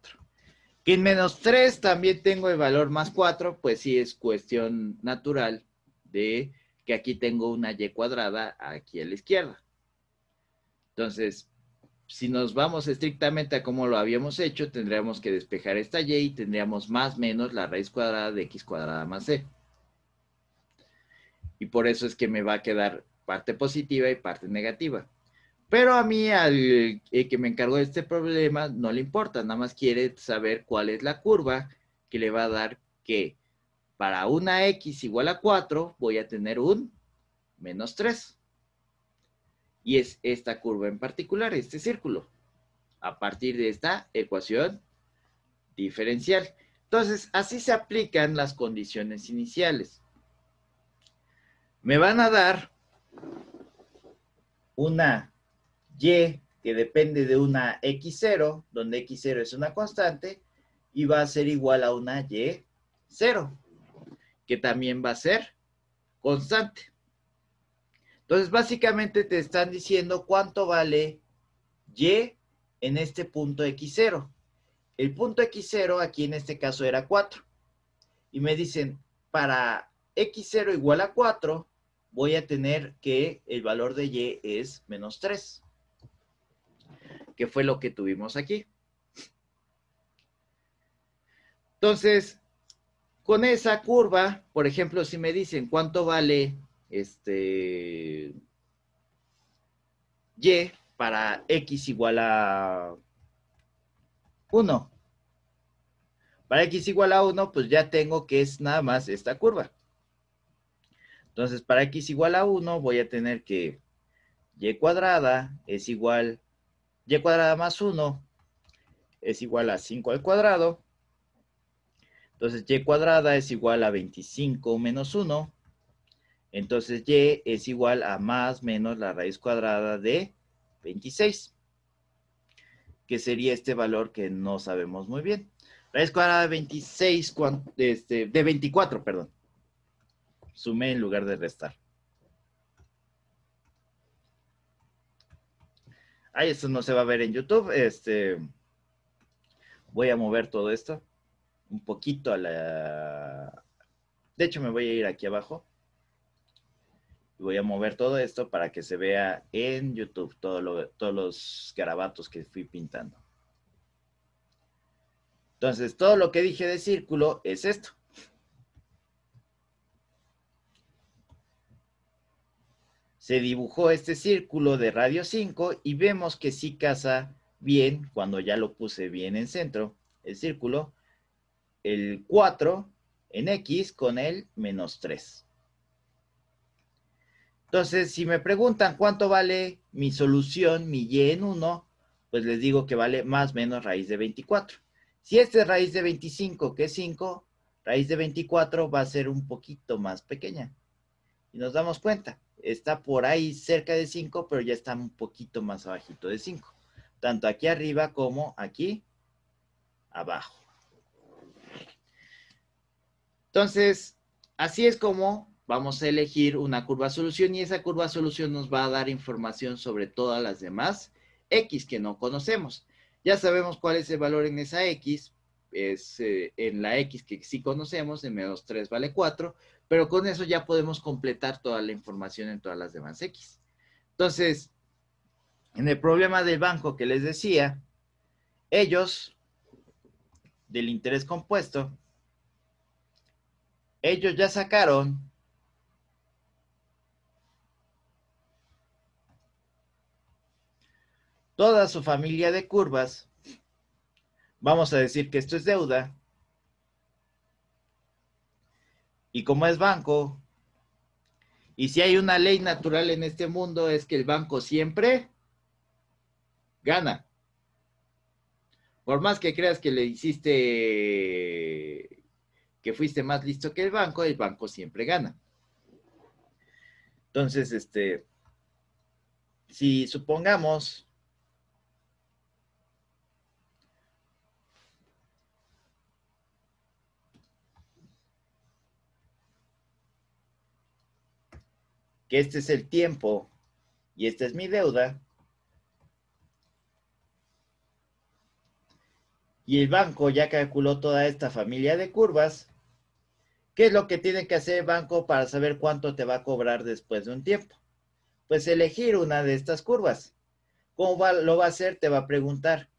Que en menos 3 también tengo el valor más 4, pues sí es cuestión natural de que aquí tengo una y cuadrada aquí a la izquierda. Entonces, si nos vamos estrictamente a cómo lo habíamos hecho, tendríamos que despejar esta y y tendríamos más menos la raíz cuadrada de x cuadrada más c. Y por eso es que me va a quedar parte positiva y parte negativa. Pero a mí, al que me encargó de este problema, no le importa, nada más quiere saber cuál es la curva que le va a dar que para una x igual a 4 voy a tener un menos 3. Y es esta curva en particular, este círculo, a partir de esta ecuación diferencial. Entonces, así se aplican las condiciones iniciales. Me van a dar una y que depende de una x0, donde x0 es una constante, y va a ser igual a una y0, que también va a ser constante. Entonces, básicamente te están diciendo cuánto vale y en este punto x0. El punto x0 aquí en este caso era 4. Y me dicen, para x0 igual a 4, voy a tener que el valor de y es menos 3. Que fue lo que tuvimos aquí. Entonces, con esa curva, por ejemplo, si me dicen cuánto vale y para x igual a 1. Para x igual a 1, pues ya tengo que es nada más esta curva. Entonces, para x igual a 1, voy a tener que y cuadrada es igual, y cuadrada más 1 es igual a 5 al cuadrado. Entonces, y cuadrada es igual a 25 menos 1. Entonces, y es igual a más menos la raíz cuadrada de 26. Que sería este valor que no sabemos muy bien. Raíz cuadrada de 26, de 24, perdón. Sumé en lugar de restar. Ay, esto no se va a ver en YouTube. Voy a mover todo esto un poquito a la... De hecho, me voy a ir aquí abajo. Y voy a mover todo esto para que se vea en YouTube todos los garabatos que fui pintando. Entonces, todo lo que dije de círculo es esto. Se dibujó este círculo de radio 5 y vemos que sí casa bien, cuando ya lo puse bien en centro, el círculo, el 4 en X con el menos 3. Entonces, si me preguntan cuánto vale mi solución, mi y en 1, pues les digo que vale más o menos raíz de 24. Si esta es raíz de 25, que es 5, raíz de 24 va a ser un poquito más pequeña. Y nos damos cuenta, está por ahí cerca de 5, pero ya está un poquito más abajito de 5. Tanto aquí arriba como aquí abajo. Entonces, así es como vamos a elegir una curva solución y esa curva solución nos va a dar información sobre todas las demás X que no conocemos. Ya sabemos cuál es el valor en esa X, es en la X que sí conocemos, en menos 3 vale 4, pero con eso ya podemos completar toda la información en todas las demás X. Entonces, en el problema del banco que les decía, ellos, del interés compuesto, ellos ya sacaron toda su familia de curvas. Vamos a decir que esto es deuda. Y como es banco, y si hay una ley natural en este mundo, es que el banco siempre gana. Por más que creas que le hiciste, que fuiste más listo que el banco siempre gana. Entonces, si supongamos que este es el tiempo y esta es mi deuda, y el banco ya calculó toda esta familia de curvas, ¿qué es lo que tiene que hacer el banco para saber cuánto te va a cobrar después de un tiempo? Pues elegir una de estas curvas. Lo va a hacer? Te va a preguntar,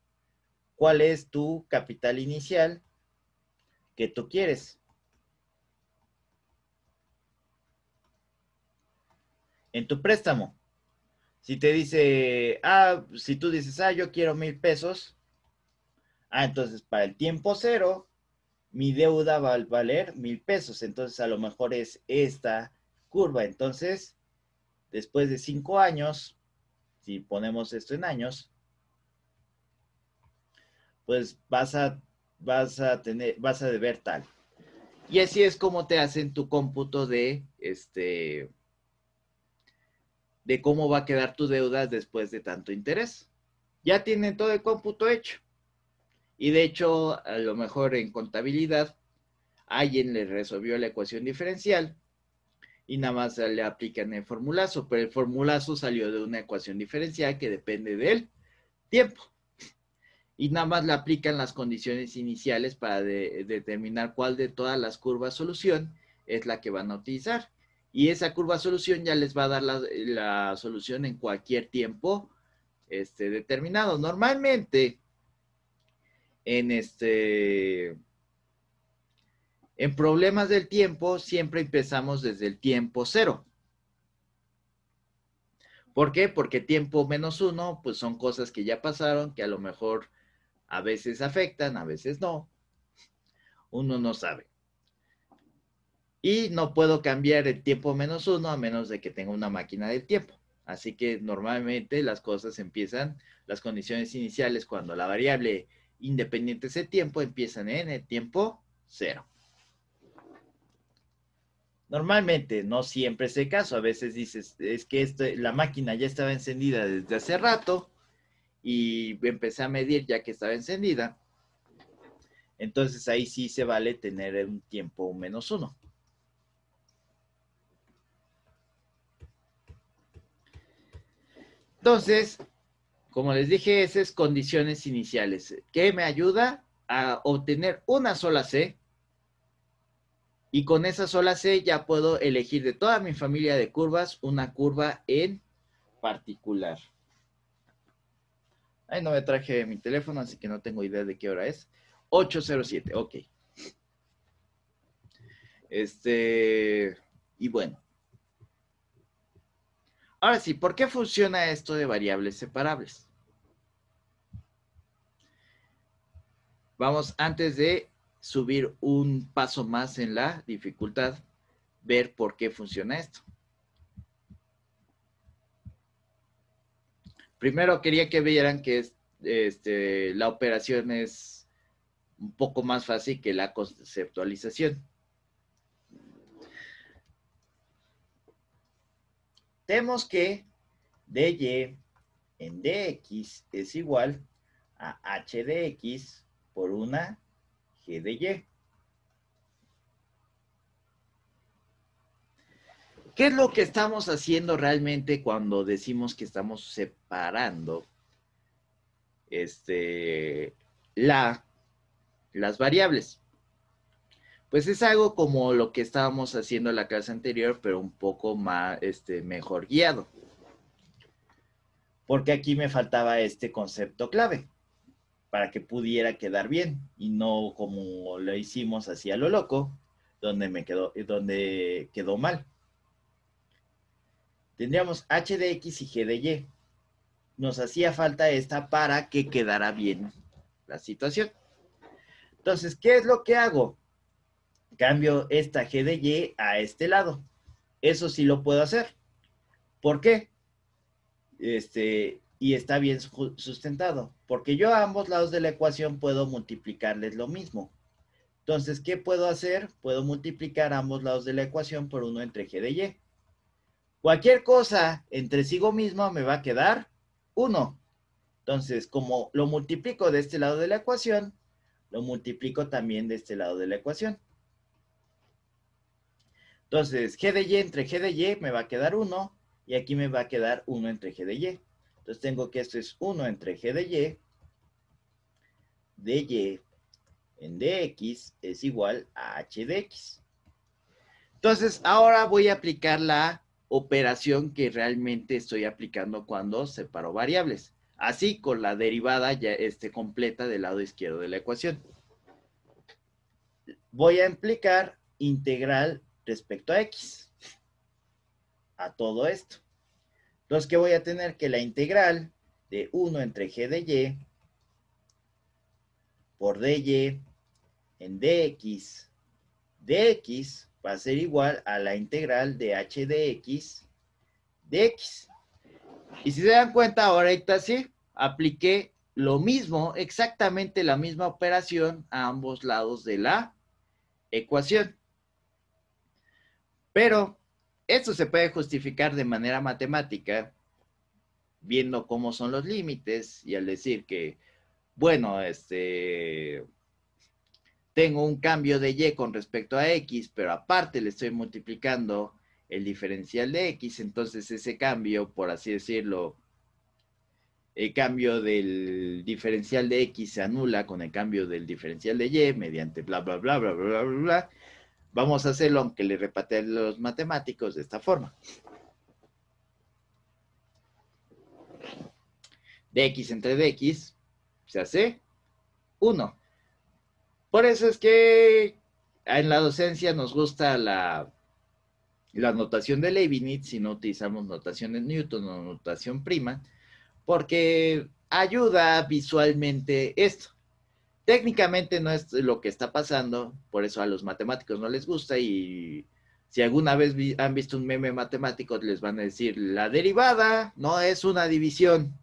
¿cuál es tu capital inicial que tú quieres? En tu préstamo. Si te dice, si tú dices, yo quiero 1,000 pesos, entonces para el tiempo cero, mi deuda va a valer 1,000 pesos. Entonces a lo mejor es esta curva. Entonces, después de 5 años, si ponemos esto en años, pues vas a deber tal. Y así es como te hacen tu cómputo de cómo va a quedar tu deuda después de tanto interés. Ya tienen todo el cómputo hecho. Y de hecho, a lo mejor en contabilidad, alguien le resolvió la ecuación diferencial y nada más le aplican el formulazo, pero el formulazo salió de una ecuación diferencial que depende del tiempo. Y nada más le aplican las condiciones iniciales para determinar cuál de todas las curvas solución es la que van a utilizar. Y esa curva solución ya les va a dar la solución en cualquier tiempo determinado. Normalmente, en problemas del tiempo, siempre empezamos desde el tiempo cero. ¿Por qué? Porque tiempo menos 1, pues son cosas que ya pasaron, que a lo mejor a veces afectan, a veces no. Uno no sabe. Y no puedo cambiar el tiempo menos 1 a menos de que tenga una máquina del tiempo. Así que normalmente las cosas empiezan, las condiciones iniciales, cuando la variable independiente es el tiempo, empiezan en el tiempo cero. Normalmente, no siempre es el caso. A veces dices, es que la máquina ya estaba encendida desde hace rato y empecé a medir ya que estaba encendida. Entonces ahí sí se vale tener un tiempo menos 1. Entonces, como les dije, esas es condiciones iniciales, que me ayuda a obtener una sola C. Y con esa sola C ya puedo elegir de toda mi familia de curvas una curva en particular. Ay, no me traje mi teléfono, así que no tengo idea de qué hora es. 8:07, ok. Y bueno. Ahora sí, ¿por qué funciona esto de variables separables? Vamos, antes de subir un paso más en la dificultad, ver por qué funciona esto. Primero quería que vieran que la operación es un poco más fácil que la conceptualización. Tenemos que dy en dx es igual a h de x por una g de y. ¿Qué es lo que estamos haciendo realmente cuando decimos que estamos separando las variables? Pues es algo como lo que estábamos haciendo en la clase anterior, pero un poco más, mejor guiado. Porque aquí me faltaba este concepto clave para que pudiera quedar bien y no como lo hicimos así a lo loco, donde quedó mal. Tendríamos h de x y g de y. Nos hacía falta esta para que quedara bien la situación. Entonces, ¿qué es lo que hago? Cambio esta g de y a este lado. Eso sí lo puedo hacer. ¿Por qué? Y está bien sustentado. Porque yo a ambos lados de la ecuación puedo multiplicarles lo mismo. Entonces, ¿qué puedo hacer? Puedo multiplicar ambos lados de la ecuación por 1 entre g de y. Cualquier cosa entre sí mismo me va a quedar 1. Entonces, como lo multiplico de este lado de la ecuación, lo multiplico también de este lado de la ecuación. Entonces, g de y entre g de y me va a quedar 1, y aquí me va a quedar 1 entre g de y. Entonces tengo que esto es 1 entre g de y en dx es igual a h de x. Entonces, ahora voy a aplicar la operación que realmente estoy aplicando cuando separo variables. así con la derivada ya completa del lado izquierdo de la ecuación. Voy a implicar integral respecto a x, a todo esto. Entonces, ¿qué voy a tener? Que la integral de 1 entre g de y por dy en dx va a ser igual a la integral de h de x de x. Y si se dan cuenta, ahorita sí, apliqué lo mismo, exactamente la misma operación a ambos lados de la ecuación. Pero esto se puede justificar de manera matemática, viendo cómo son los límites y al decir que, bueno, tengo un cambio de y con respecto a x, pero aparte le estoy multiplicando el diferencial de x, entonces ese cambio, por así decirlo, el cambio del diferencial de x se anula con el cambio del diferencial de y mediante bla, bla, bla, bla, bla, bla, bla, bla. Vamos a hacerlo aunque le repateen los matemáticos de esta forma. Dx entre dx se hace 1. Por eso es que en la docencia nos gusta la notación de Leibniz si no utilizamos notación de Newton o notación prima, porque ayuda visualmente esto. Técnicamente no es lo que está pasando, por eso a los matemáticos no les gusta y si alguna vez han visto un meme matemático les van a decir la derivada no es una división,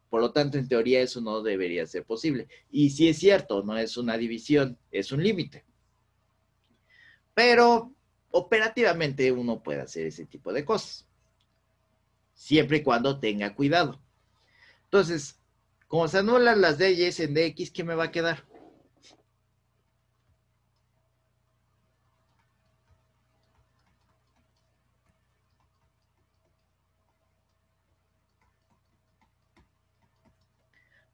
por lo tanto en teoría eso no debería ser posible. Y si es cierto, no es una división, es un límite. Pero operativamente uno puede hacer ese tipo de cosas, siempre y cuando tenga cuidado. Entonces, como se anulan las dy's en dx, ¿qué me va a quedar?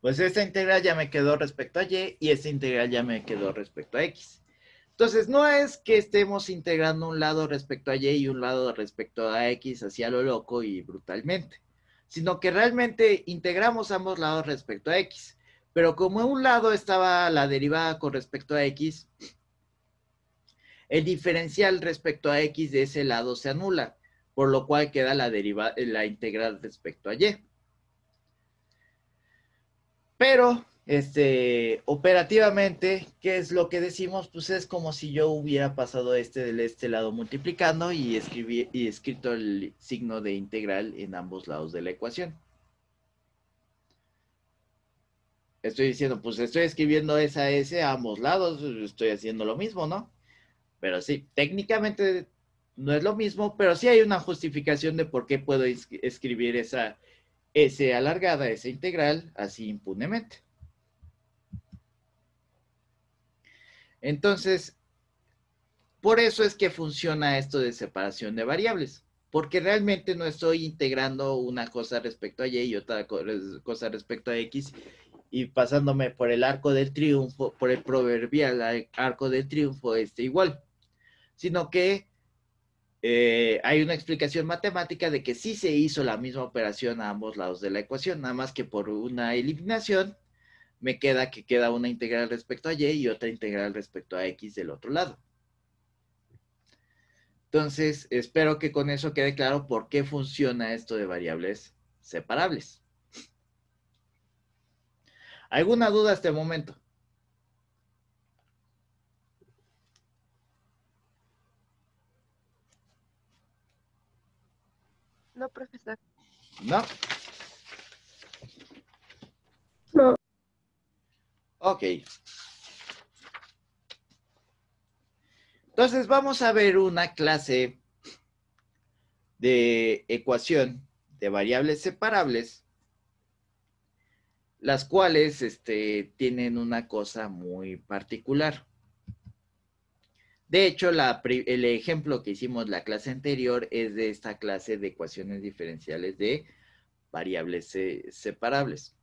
Pues esta integral ya me quedó respecto a y esta integral ya me quedó respecto a x. Entonces, no es que estemos integrando un lado respecto a y un lado respecto a x hacia lo loco y brutalmente, sino que realmente integramos ambos lados respecto a x. Pero como en un lado estaba la derivada con respecto a x, el diferencial respecto a x de ese lado se anula, por lo cual queda la integral respecto a y. Pero, operativamente, ¿qué es lo que decimos? Pues es como si yo hubiera pasado del este lado multiplicando y escrito el signo de integral en ambos lados de la ecuación. Estoy diciendo, pues estoy escribiendo esa S a ambos lados, estoy haciendo lo mismo, ¿no? Pero sí, técnicamente no es lo mismo, pero sí hay una justificación de por qué puedo escribir esa S alargada, esa integral, así impunemente. Entonces, por eso es que funciona esto de separación de variables, porque realmente no estoy integrando una cosa respecto a y y otra cosa respecto a x y pasándome por el arco del triunfo, por el proverbial arco del triunfo igual, sino que hay una explicación matemática de que sí se hizo la misma operación a ambos lados de la ecuación, nada más que por una eliminación me queda una integral respecto a y otra integral respecto a x del otro lado. Entonces, espero que con eso quede claro por qué funciona esto de variables separables. ¿Alguna duda hasta el momento? No, profesor. ¿No? No. Ok. Entonces, vamos a ver una clase de ecuación de variables separables, las cuales tienen una cosa muy particular. De hecho, el ejemplo que hicimos la clase anterior es de esta clase de ecuaciones diferenciales de variables separables.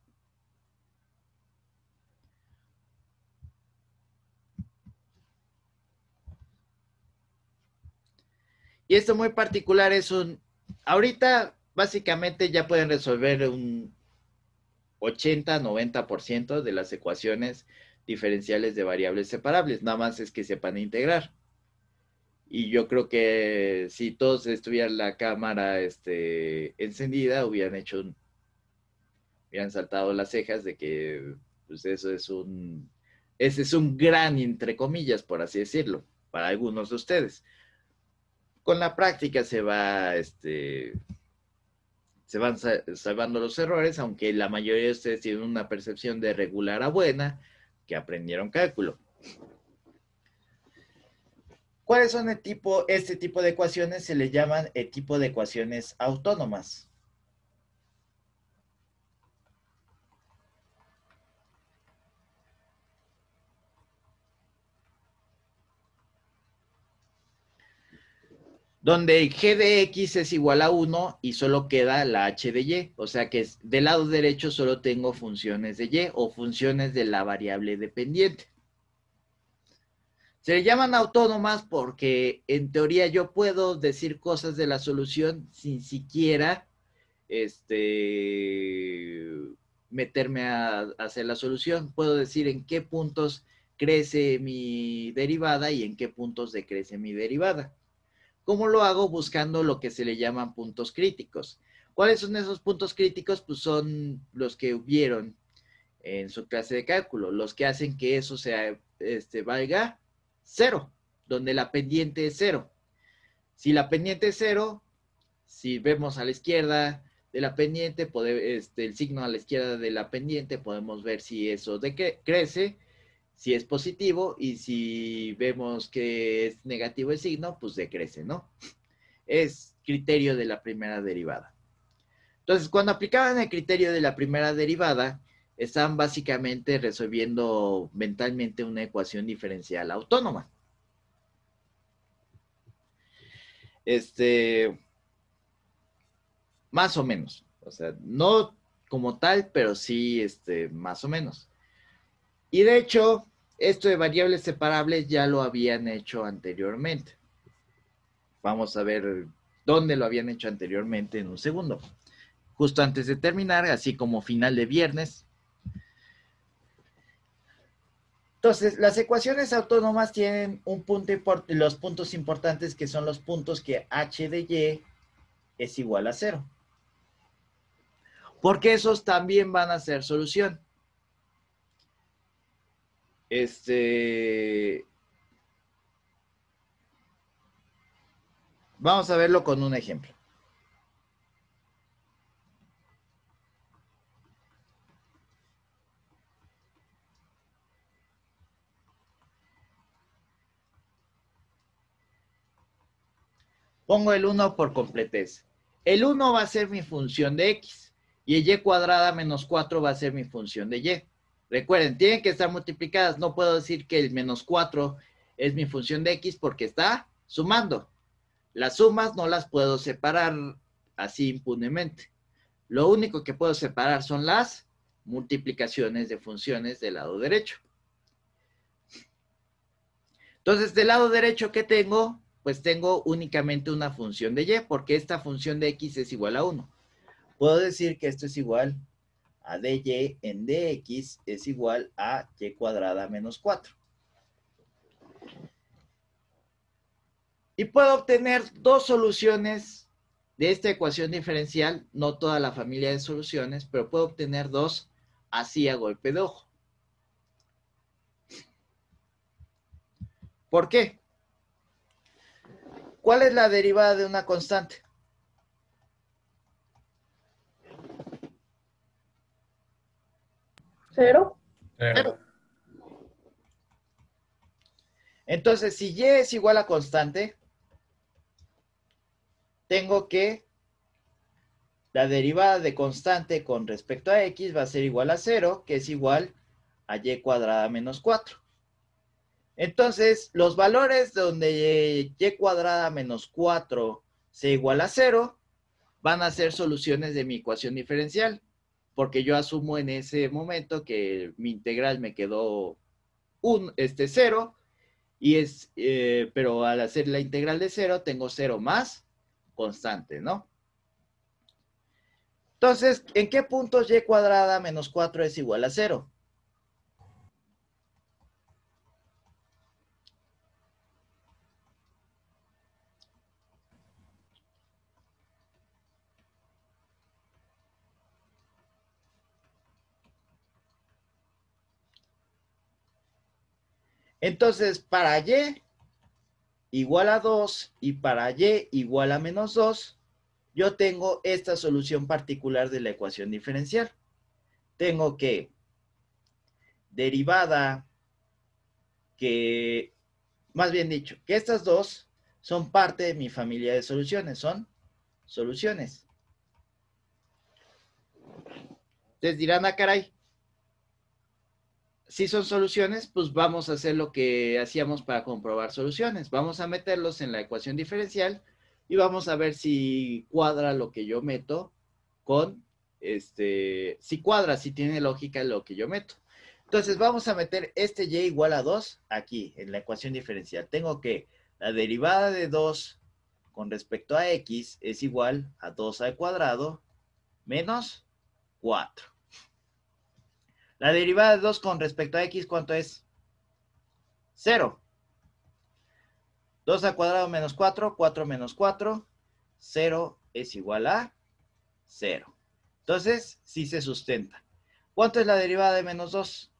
Y esto muy particular es ahorita básicamente ya pueden resolver 80-90% de las ecuaciones diferenciales de variables separables. Nada más es que sepan integrar. Y yo creo que si todos estuvieran la cámara encendida, hubieran saltado las cejas de que pues ese es un gran, entre comillas, por así decirlo, para algunos de ustedes. Con la práctica se van salvando los errores, aunque la mayoría de ustedes tienen una percepción de regular a buena, que aprendieron cálculo. ¿Cuáles son este tipo de ecuaciones? Se les llaman el tipo de ecuaciones autónomas. Donde g de x es igual a 1 y solo queda la h de y. O sea que del lado derecho solo tengo funciones de y o funciones de la variable dependiente. Se le llaman autónomas porque en teoría yo puedo decir cosas de la solución sin siquiera meterme a hacer la solución. Puedo decir en qué puntos crece mi derivada y en qué puntos decrece mi derivada. ¿Cómo lo hago? Buscando lo que se le llaman puntos críticos. ¿Cuáles son esos puntos críticos? Pues son los que vieron en su clase de cálculo, los que hacen que eso sea, valga 0, donde la pendiente es 0. Si la pendiente es 0, si vemos a la izquierda de la pendiente, el signo a la izquierda de la pendiente, podemos ver si eso crece, si es positivo, y si vemos que es negativo el signo, pues decrece, ¿no? Es criterio de la primera derivada. Entonces, cuando aplicaban el criterio de la primera derivada, estaban básicamente resolviendo mentalmente una ecuación diferencial autónoma. Más o menos. O sea, no como tal, pero sí, más o menos. Y de hecho, esto de variables separables ya lo habían hecho anteriormente. Vamos a ver dónde lo habían hecho anteriormente en un segundo. Justo antes de terminar, así como final de viernes. Entonces, las ecuaciones autónomas tienen los puntos importantes, que son los puntos que h de y es igual a 0. Porque esos también van a ser solución. Vamos a verlo con un ejemplo. Pongo el 1 por completez. El 1 va a ser mi función de x y el y cuadrada menos 4 va a ser mi función de y. Recuerden, tienen que estar multiplicadas. No puedo decir que el menos 4 es mi función de x porque está sumando. Las sumas no las puedo separar así impunemente. Lo único que puedo separar son las multiplicaciones de funciones del lado derecho. Entonces, del lado derecho, ¿qué tengo? Pues tengo únicamente una función de y, porque esta función de x es igual a 1. Puedo decir que esto es igual a dy en dx es igual a y cuadrada menos 4. Y puedo obtener dos soluciones de esta ecuación diferencial, no toda la familia de soluciones, pero puedo obtener dos así a golpe de ojo. ¿Por qué? ¿Cuál es la derivada de una constante? ¿Cero? Cero. Entonces, si y es igual a constante, tengo que la derivada de constante con respecto a x va a ser igual a 0, que es igual a y cuadrada menos 4. Entonces, los valores donde y cuadrada menos 4 sea igual a 0 van a ser soluciones de mi ecuación diferencial, porque yo asumo en ese momento que mi integral me quedó 0, pero al hacer la integral de 0 tengo 0 más constante, ¿no? Entonces, ¿en qué puntos y cuadrada menos 4 es igual a 0? Entonces, para y igual a 2 y para y igual a menos 2, yo tengo esta solución particular de la ecuación diferencial. Tengo que derivada que, más bien dicho, que estas dos son parte de mi familia de soluciones, son soluciones. Ustedes dirán, ah, caray, si son soluciones, pues vamos a hacer lo que hacíamos para comprobar soluciones. Vamos a meterlos en la ecuación diferencial y vamos a ver si cuadra lo que yo meto con, si cuadra, si tiene lógica lo que yo meto. Entonces vamos a meter este y igual a 2 aquí, en la ecuación diferencial. Tengo que la derivada de 2 con respecto a x es igual a 2 al cuadrado menos 4. La derivada de 2 con respecto a x, ¿cuánto es? 0. 2 al cuadrado menos 4, 4 menos 4, 0 es igual a 0. Entonces, sí se sustenta. ¿Cuánto es la derivada de menos 2?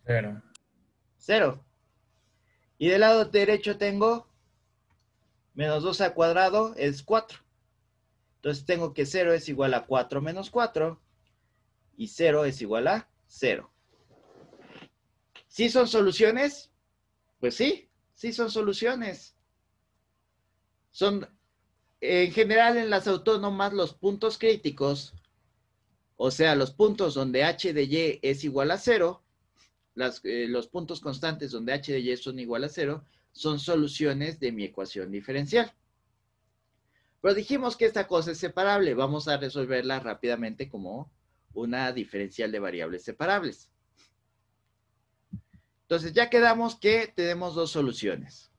0. 0. Y del lado derecho tengo menos 2 al cuadrado es 4. Entonces tengo que 0 es igual a 4 menos 4 y 0 es igual a 0. ¿Sí son soluciones? Pues sí, sí son soluciones. Son, en general, en las autónomas, los puntos críticos, o sea, los puntos donde h de y es igual a 0, los puntos constantes donde h de y son igual a 0, son soluciones de mi ecuación diferencial. Pero dijimos que esta cosa es separable. Vamos a resolverla rápidamente como una diferencial de variables separables. Entonces ya quedamos que tenemos dos soluciones.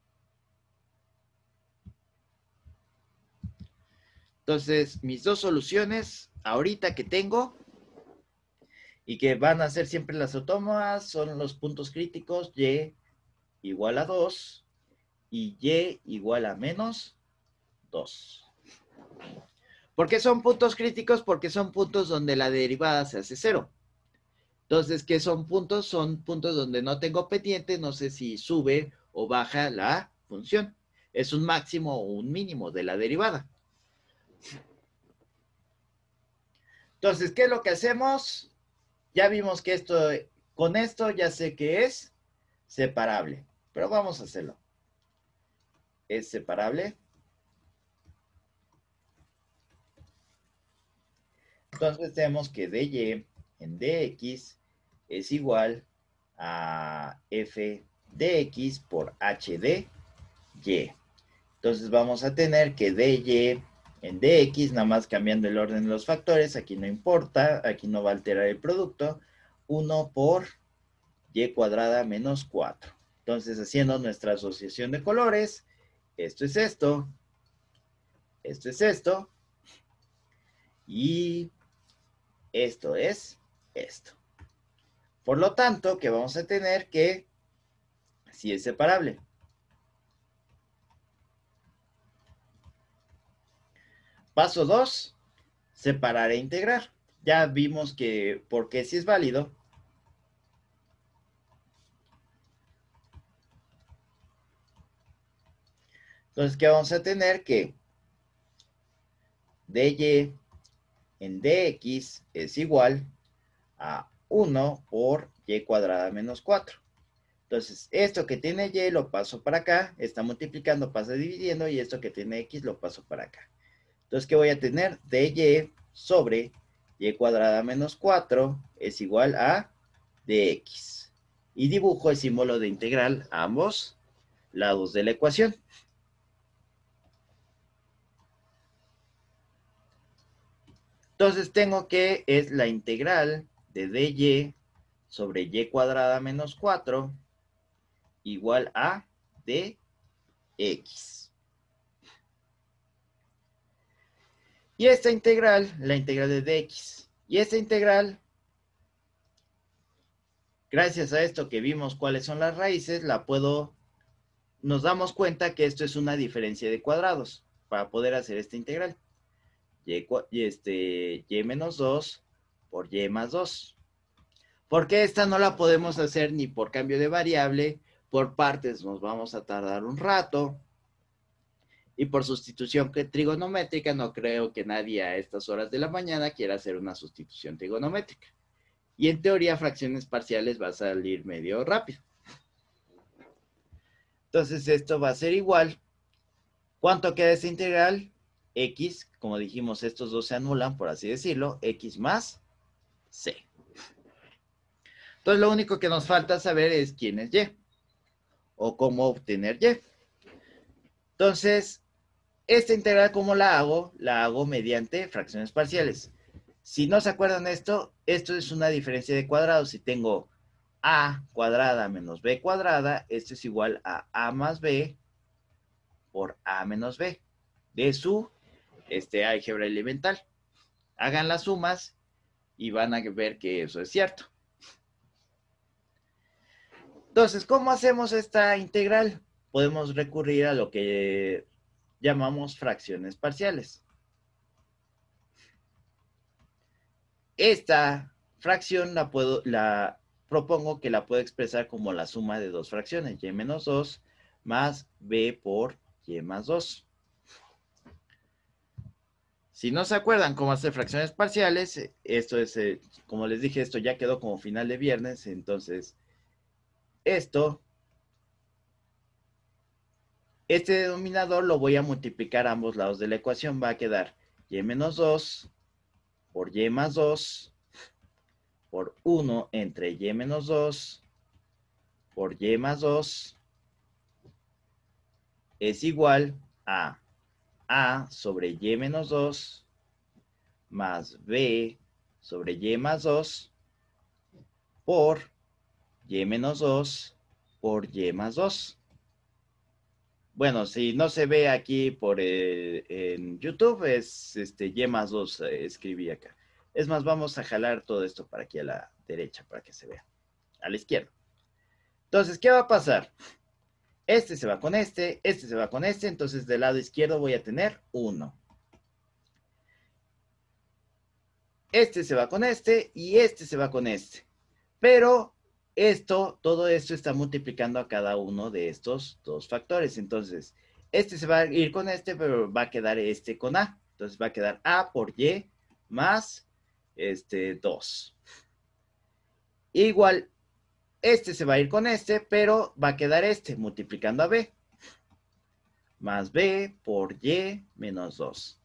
Entonces, mis dos soluciones ahorita que tengo y que van a ser siempre las autónomas son los puntos críticos y igual a 2 y y igual a menos 2. ¿Por qué son puntos críticos? Porque son puntos donde la derivada se hace 0. Entonces, ¿qué son puntos? Son puntos donde no tengo pendiente, no sé si sube o baja la función. Es un máximo o un mínimo de la derivada. Entonces, ¿qué es lo que hacemos? Ya vimos que con esto ya sé que es separable, pero vamos a hacerlo. Es separable. Entonces tenemos que dy en dx es igual a f de x por h de y. Entonces vamos a tener que dy en dx, nada más cambiando el orden de los factores, aquí no importa, aquí no va a alterar el producto, 1 por y cuadrada menos 4. Entonces, haciendo nuestra asociación de colores, esto es esto y esto es esto. Por lo tanto, que vamos a tener que si es separable. Paso 2, separar e integrar. Ya vimos que por qué si es válido. Entonces, ¿qué vamos a tener? Que dy en dx es igual a 1 por y cuadrada menos 4. Entonces, esto que tiene y lo paso para acá, está multiplicando, pasa dividiendo, y esto que tiene x lo paso para acá. Entonces, ¿qué voy a tener? dy sobre y cuadrada menos 4 es igual a dx. Y dibujo el símbolo de integral a ambos lados de la ecuación. Entonces tengo que es la integral de dy sobre y cuadrada menos 4 igual a dx. Y esta integral, la integral es de x. Y esta integral, gracias a esto que vimos cuáles son las raíces, nos damos cuenta que esto es una diferencia de cuadrados para poder hacer esta integral. Y menos 2 por y más 2. Porque esta no la podemos hacer ni por cambio de variable, por partes nos vamos a tardar un rato, y por sustitución trigonométrica no creo que nadie a estas horas de la mañana quiera hacer una sustitución trigonométrica. Y en teoría fracciones parciales va a salir medio rápido. Entonces esto va a ser igual. ¿Cuánto queda esta integral? X, como dijimos, estos dos se anulan, por así decirlo, X más C. Entonces lo único que nos falta saber es quién es Y, o cómo obtener Y. Entonces, esta integral, ¿cómo la hago? La hago mediante fracciones parciales. Si no se acuerdan esto es una diferencia de cuadrados. Si tengo A cuadrada menos B cuadrada, esto es igual a A más B por A menos B de su álgebra elemental. Hagan las sumas y van a ver que eso es cierto. Entonces, ¿cómo hacemos esta integral? Podemos recurrir a lo que llamamos fracciones parciales. Esta fracción propongo que la puedo expresar como la suma de dos fracciones, y menos 2 más b por y más 2. Si no se acuerdan cómo hacer fracciones parciales, esto es, como les dije, esto ya quedó como final de viernes, entonces este denominador lo voy a multiplicar a ambos lados de la ecuación, va a quedar y menos 2 por y más 2 por 1 entre y menos 2 por y más 2 es igual a sobre y menos 2 más b sobre y más 2 por y menos 2 por y más 2. Bueno, si no se ve aquí en YouTube, es y más 2 escribí acá. Es más, vamos a jalar todo esto para aquí a la derecha para que se vea. A la izquierda. Entonces, ¿qué va a pasar? Este se va con este se va con este, entonces del lado izquierdo voy a tener 1. Este se va con este y este se va con este. Pero todo esto está multiplicando a cada uno de estos dos factores. Entonces, este se va a ir con este, pero va a quedar este con A. Entonces va a quedar A por Y más 2. Igual, este se va a ir con este, pero va a quedar multiplicando a B. Más B por Y menos 2.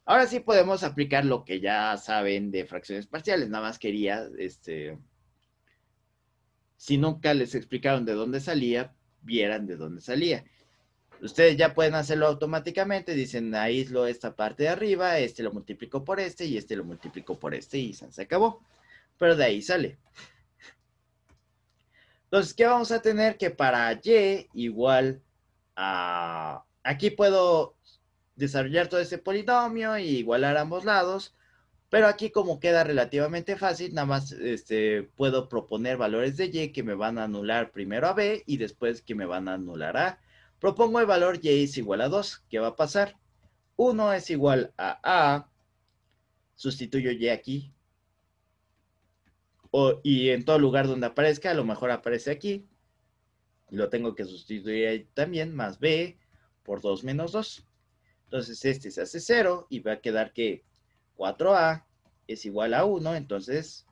Ahora sí podemos aplicar lo que ya saben de fracciones parciales. Nada más quería, si nunca les explicaron de dónde salía, vieran de dónde salía. Ustedes ya pueden hacerlo automáticamente. Dicen, aíslo esta parte de arriba, lo multiplico por y lo multiplico por y se acabó. Pero de ahí sale. Entonces, ¿qué vamos a tener? Que para y igual a... Aquí puedo desarrollar todo ese polinomio y igualar ambos lados. Pero aquí como queda relativamente fácil, nada más puedo proponer valores de y que me van a anular primero a b y después que me van a anular a A. Propongo el valor y es igual a 2. ¿Qué va a pasar? 1 es igual a A. Sustituyo y aquí. Y en todo lugar donde aparezca, a lo mejor aparece aquí. Lo tengo que sustituir ahí también, más b por 2 menos 2. Entonces se hace 0 y va a quedar que 4a es igual a 1, entonces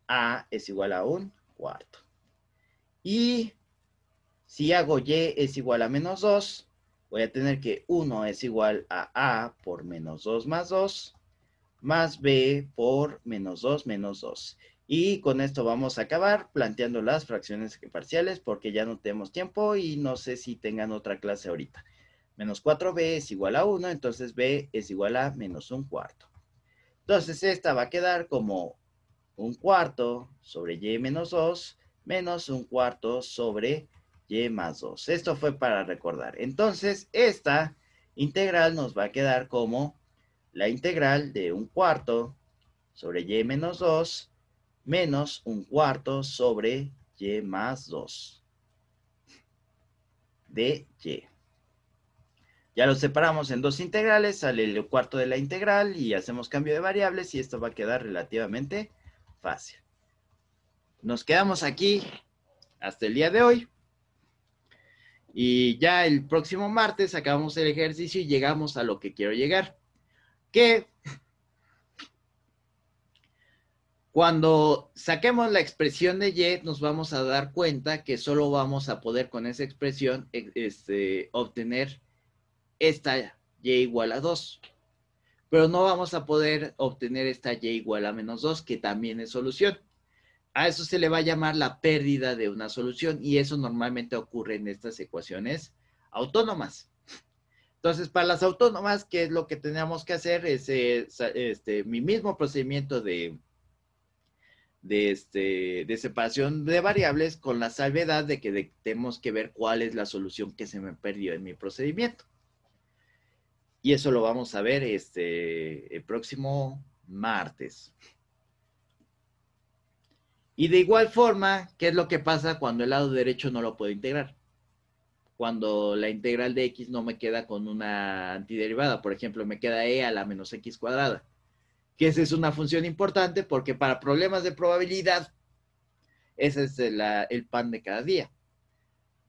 a es igual a 1/4. Y si hago y es igual a menos 2, voy a tener que 1 es igual a por menos 2 más 2, más b por menos 2 menos 2. Y con esto vamos a acabar planteando las fracciones parciales porque ya no tenemos tiempo y no sé si tengan otra clase ahorita. Menos 4b es igual a 1, entonces b es igual a menos 1/4. Entonces esta va a quedar como 1/4 sobre y menos 2 menos 1/4 sobre y más 2. Esto fue para recordar. Entonces esta integral nos va a quedar como la integral de 1/4 sobre y menos 2 menos 1/4 sobre y más 2 de y. Ya lo separamos en dos integrales, sale el cuarto de la integral y hacemos cambio de variables y esto va a quedar relativamente fácil. Nos quedamos aquí hasta el día de hoy. Y ya el próximo martes acabamos el ejercicio y llegamos a lo que quiero llegar. Que cuando saquemos la expresión de y, nos vamos a dar cuenta que solo vamos a poder con esa expresión obtener esta y igual a 2. Pero no vamos a poder obtener esta y igual a menos 2, que también es solución. A eso se le va a llamar la pérdida de una solución y eso normalmente ocurre en estas ecuaciones autónomas. Entonces, para las autónomas, ¿qué es lo que tenemos que hacer? Es mi mismo procedimiento de separación de variables con la salvedad de que tenemos que ver cuál es la solución que se me perdió en mi procedimiento. Y eso lo vamos a ver el próximo martes. Y de igual forma, ¿qué es lo que pasa cuando el lado derecho no lo puedo integrar? Cuando la integral de x no me queda con una antiderivada. Por ejemplo, me queda e a la menos x cuadrada. Que esa es una función importante porque para problemas de probabilidad, ese es el pan de cada día.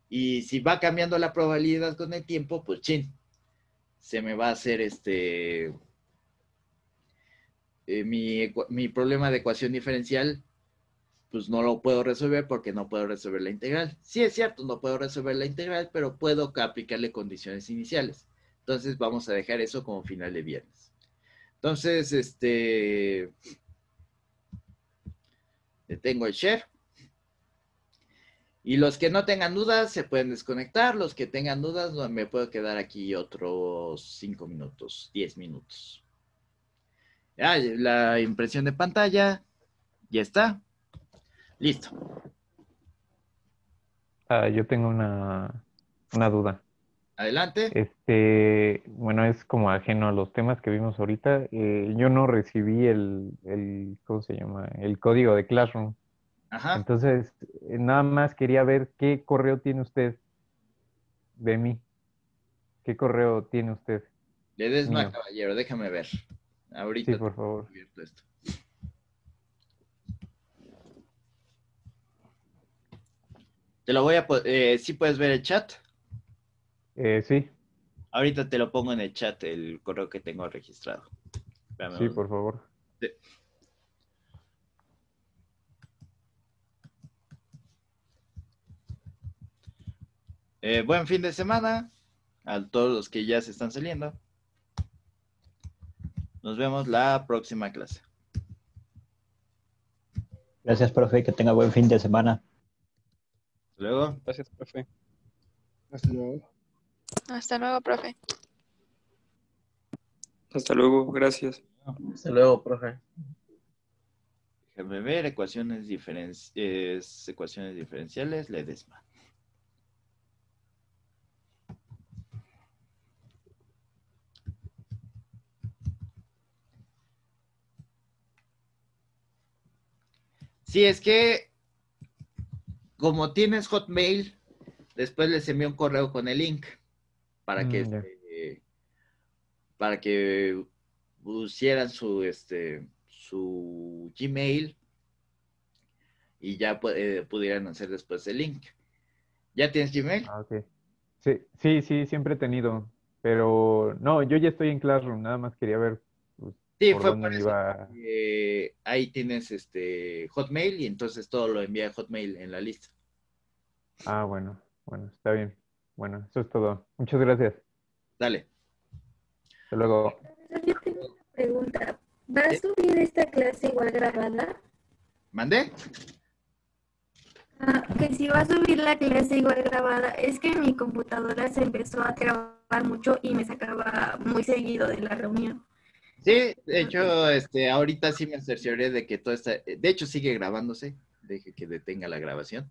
Y si va cambiando la probabilidad con el tiempo, pues chin, se me va a hacer mi problema de ecuación diferencial, pues no lo puedo resolver porque no puedo resolver la integral. Sí es cierto, no puedo resolver la integral, pero puedo aplicarle condiciones iniciales. Entonces vamos a dejar eso como final de viernes. Entonces, detengo el share. Y los que no tengan dudas se pueden desconectar. Los que tengan dudas me puedo quedar aquí otros 5 minutos, 10 minutos. Ya, la impresión de pantalla ya está. Listo. Yo tengo una duda. Adelante. Bueno, es como ajeno a los temas que vimos ahorita. Yo no recibí ¿cómo se llama? El código de Classroom. Ajá. Entonces, nada más quería ver qué correo tiene usted de mí. ¿Qué correo tiene usted? Ledesma Mío. Caballero, déjame ver. Ahorita Sí, por favor. abierto esto. Te lo voy a ¿sí puedes ver el chat? Sí, Ahorita te lo pongo en el chat, el correo que tengo registrado. Espérame sí, un- por favor. Sí. Buen fin de semana a todos los que ya se están saliendo. Nos vemos la próxima clase. Gracias, profe, que tenga buen fin de semana. Hasta luego. Gracias, profe. Hasta luego. Hasta luego, profe. Hasta luego, gracias. Hasta luego, profe. Déjame ver, ecuaciones diferenciales, Ledesma. Sí, es que como tienes Hotmail, después les envío un correo con el link para que Ya. para que pusieran su Gmail y ya pudieran hacer después el link. ¿Ya tienes Gmail? Ok. Sí, siempre he tenido. Pero no, yo ya estoy en Classroom, nada más quería ver pues, Sí, por fue dónde por me eso. iba. Ahí tienes Hotmail y entonces todo lo envía a Hotmail en la lista. Bueno, está bien. Bueno, eso es todo. Muchas gracias. Dale. Hasta luego. Profesor, yo tengo una pregunta. ¿Va a subir esta clase igual grabada? ¿Mandé? Que si va a subir la clase igual grabada, es que mi computadora se empezó a trabar mucho y me sacaba muy seguido de la reunión. Sí, de hecho, ahorita sí me cercioré de que todo está, de hecho sigue grabándose, deje que detenga la grabación.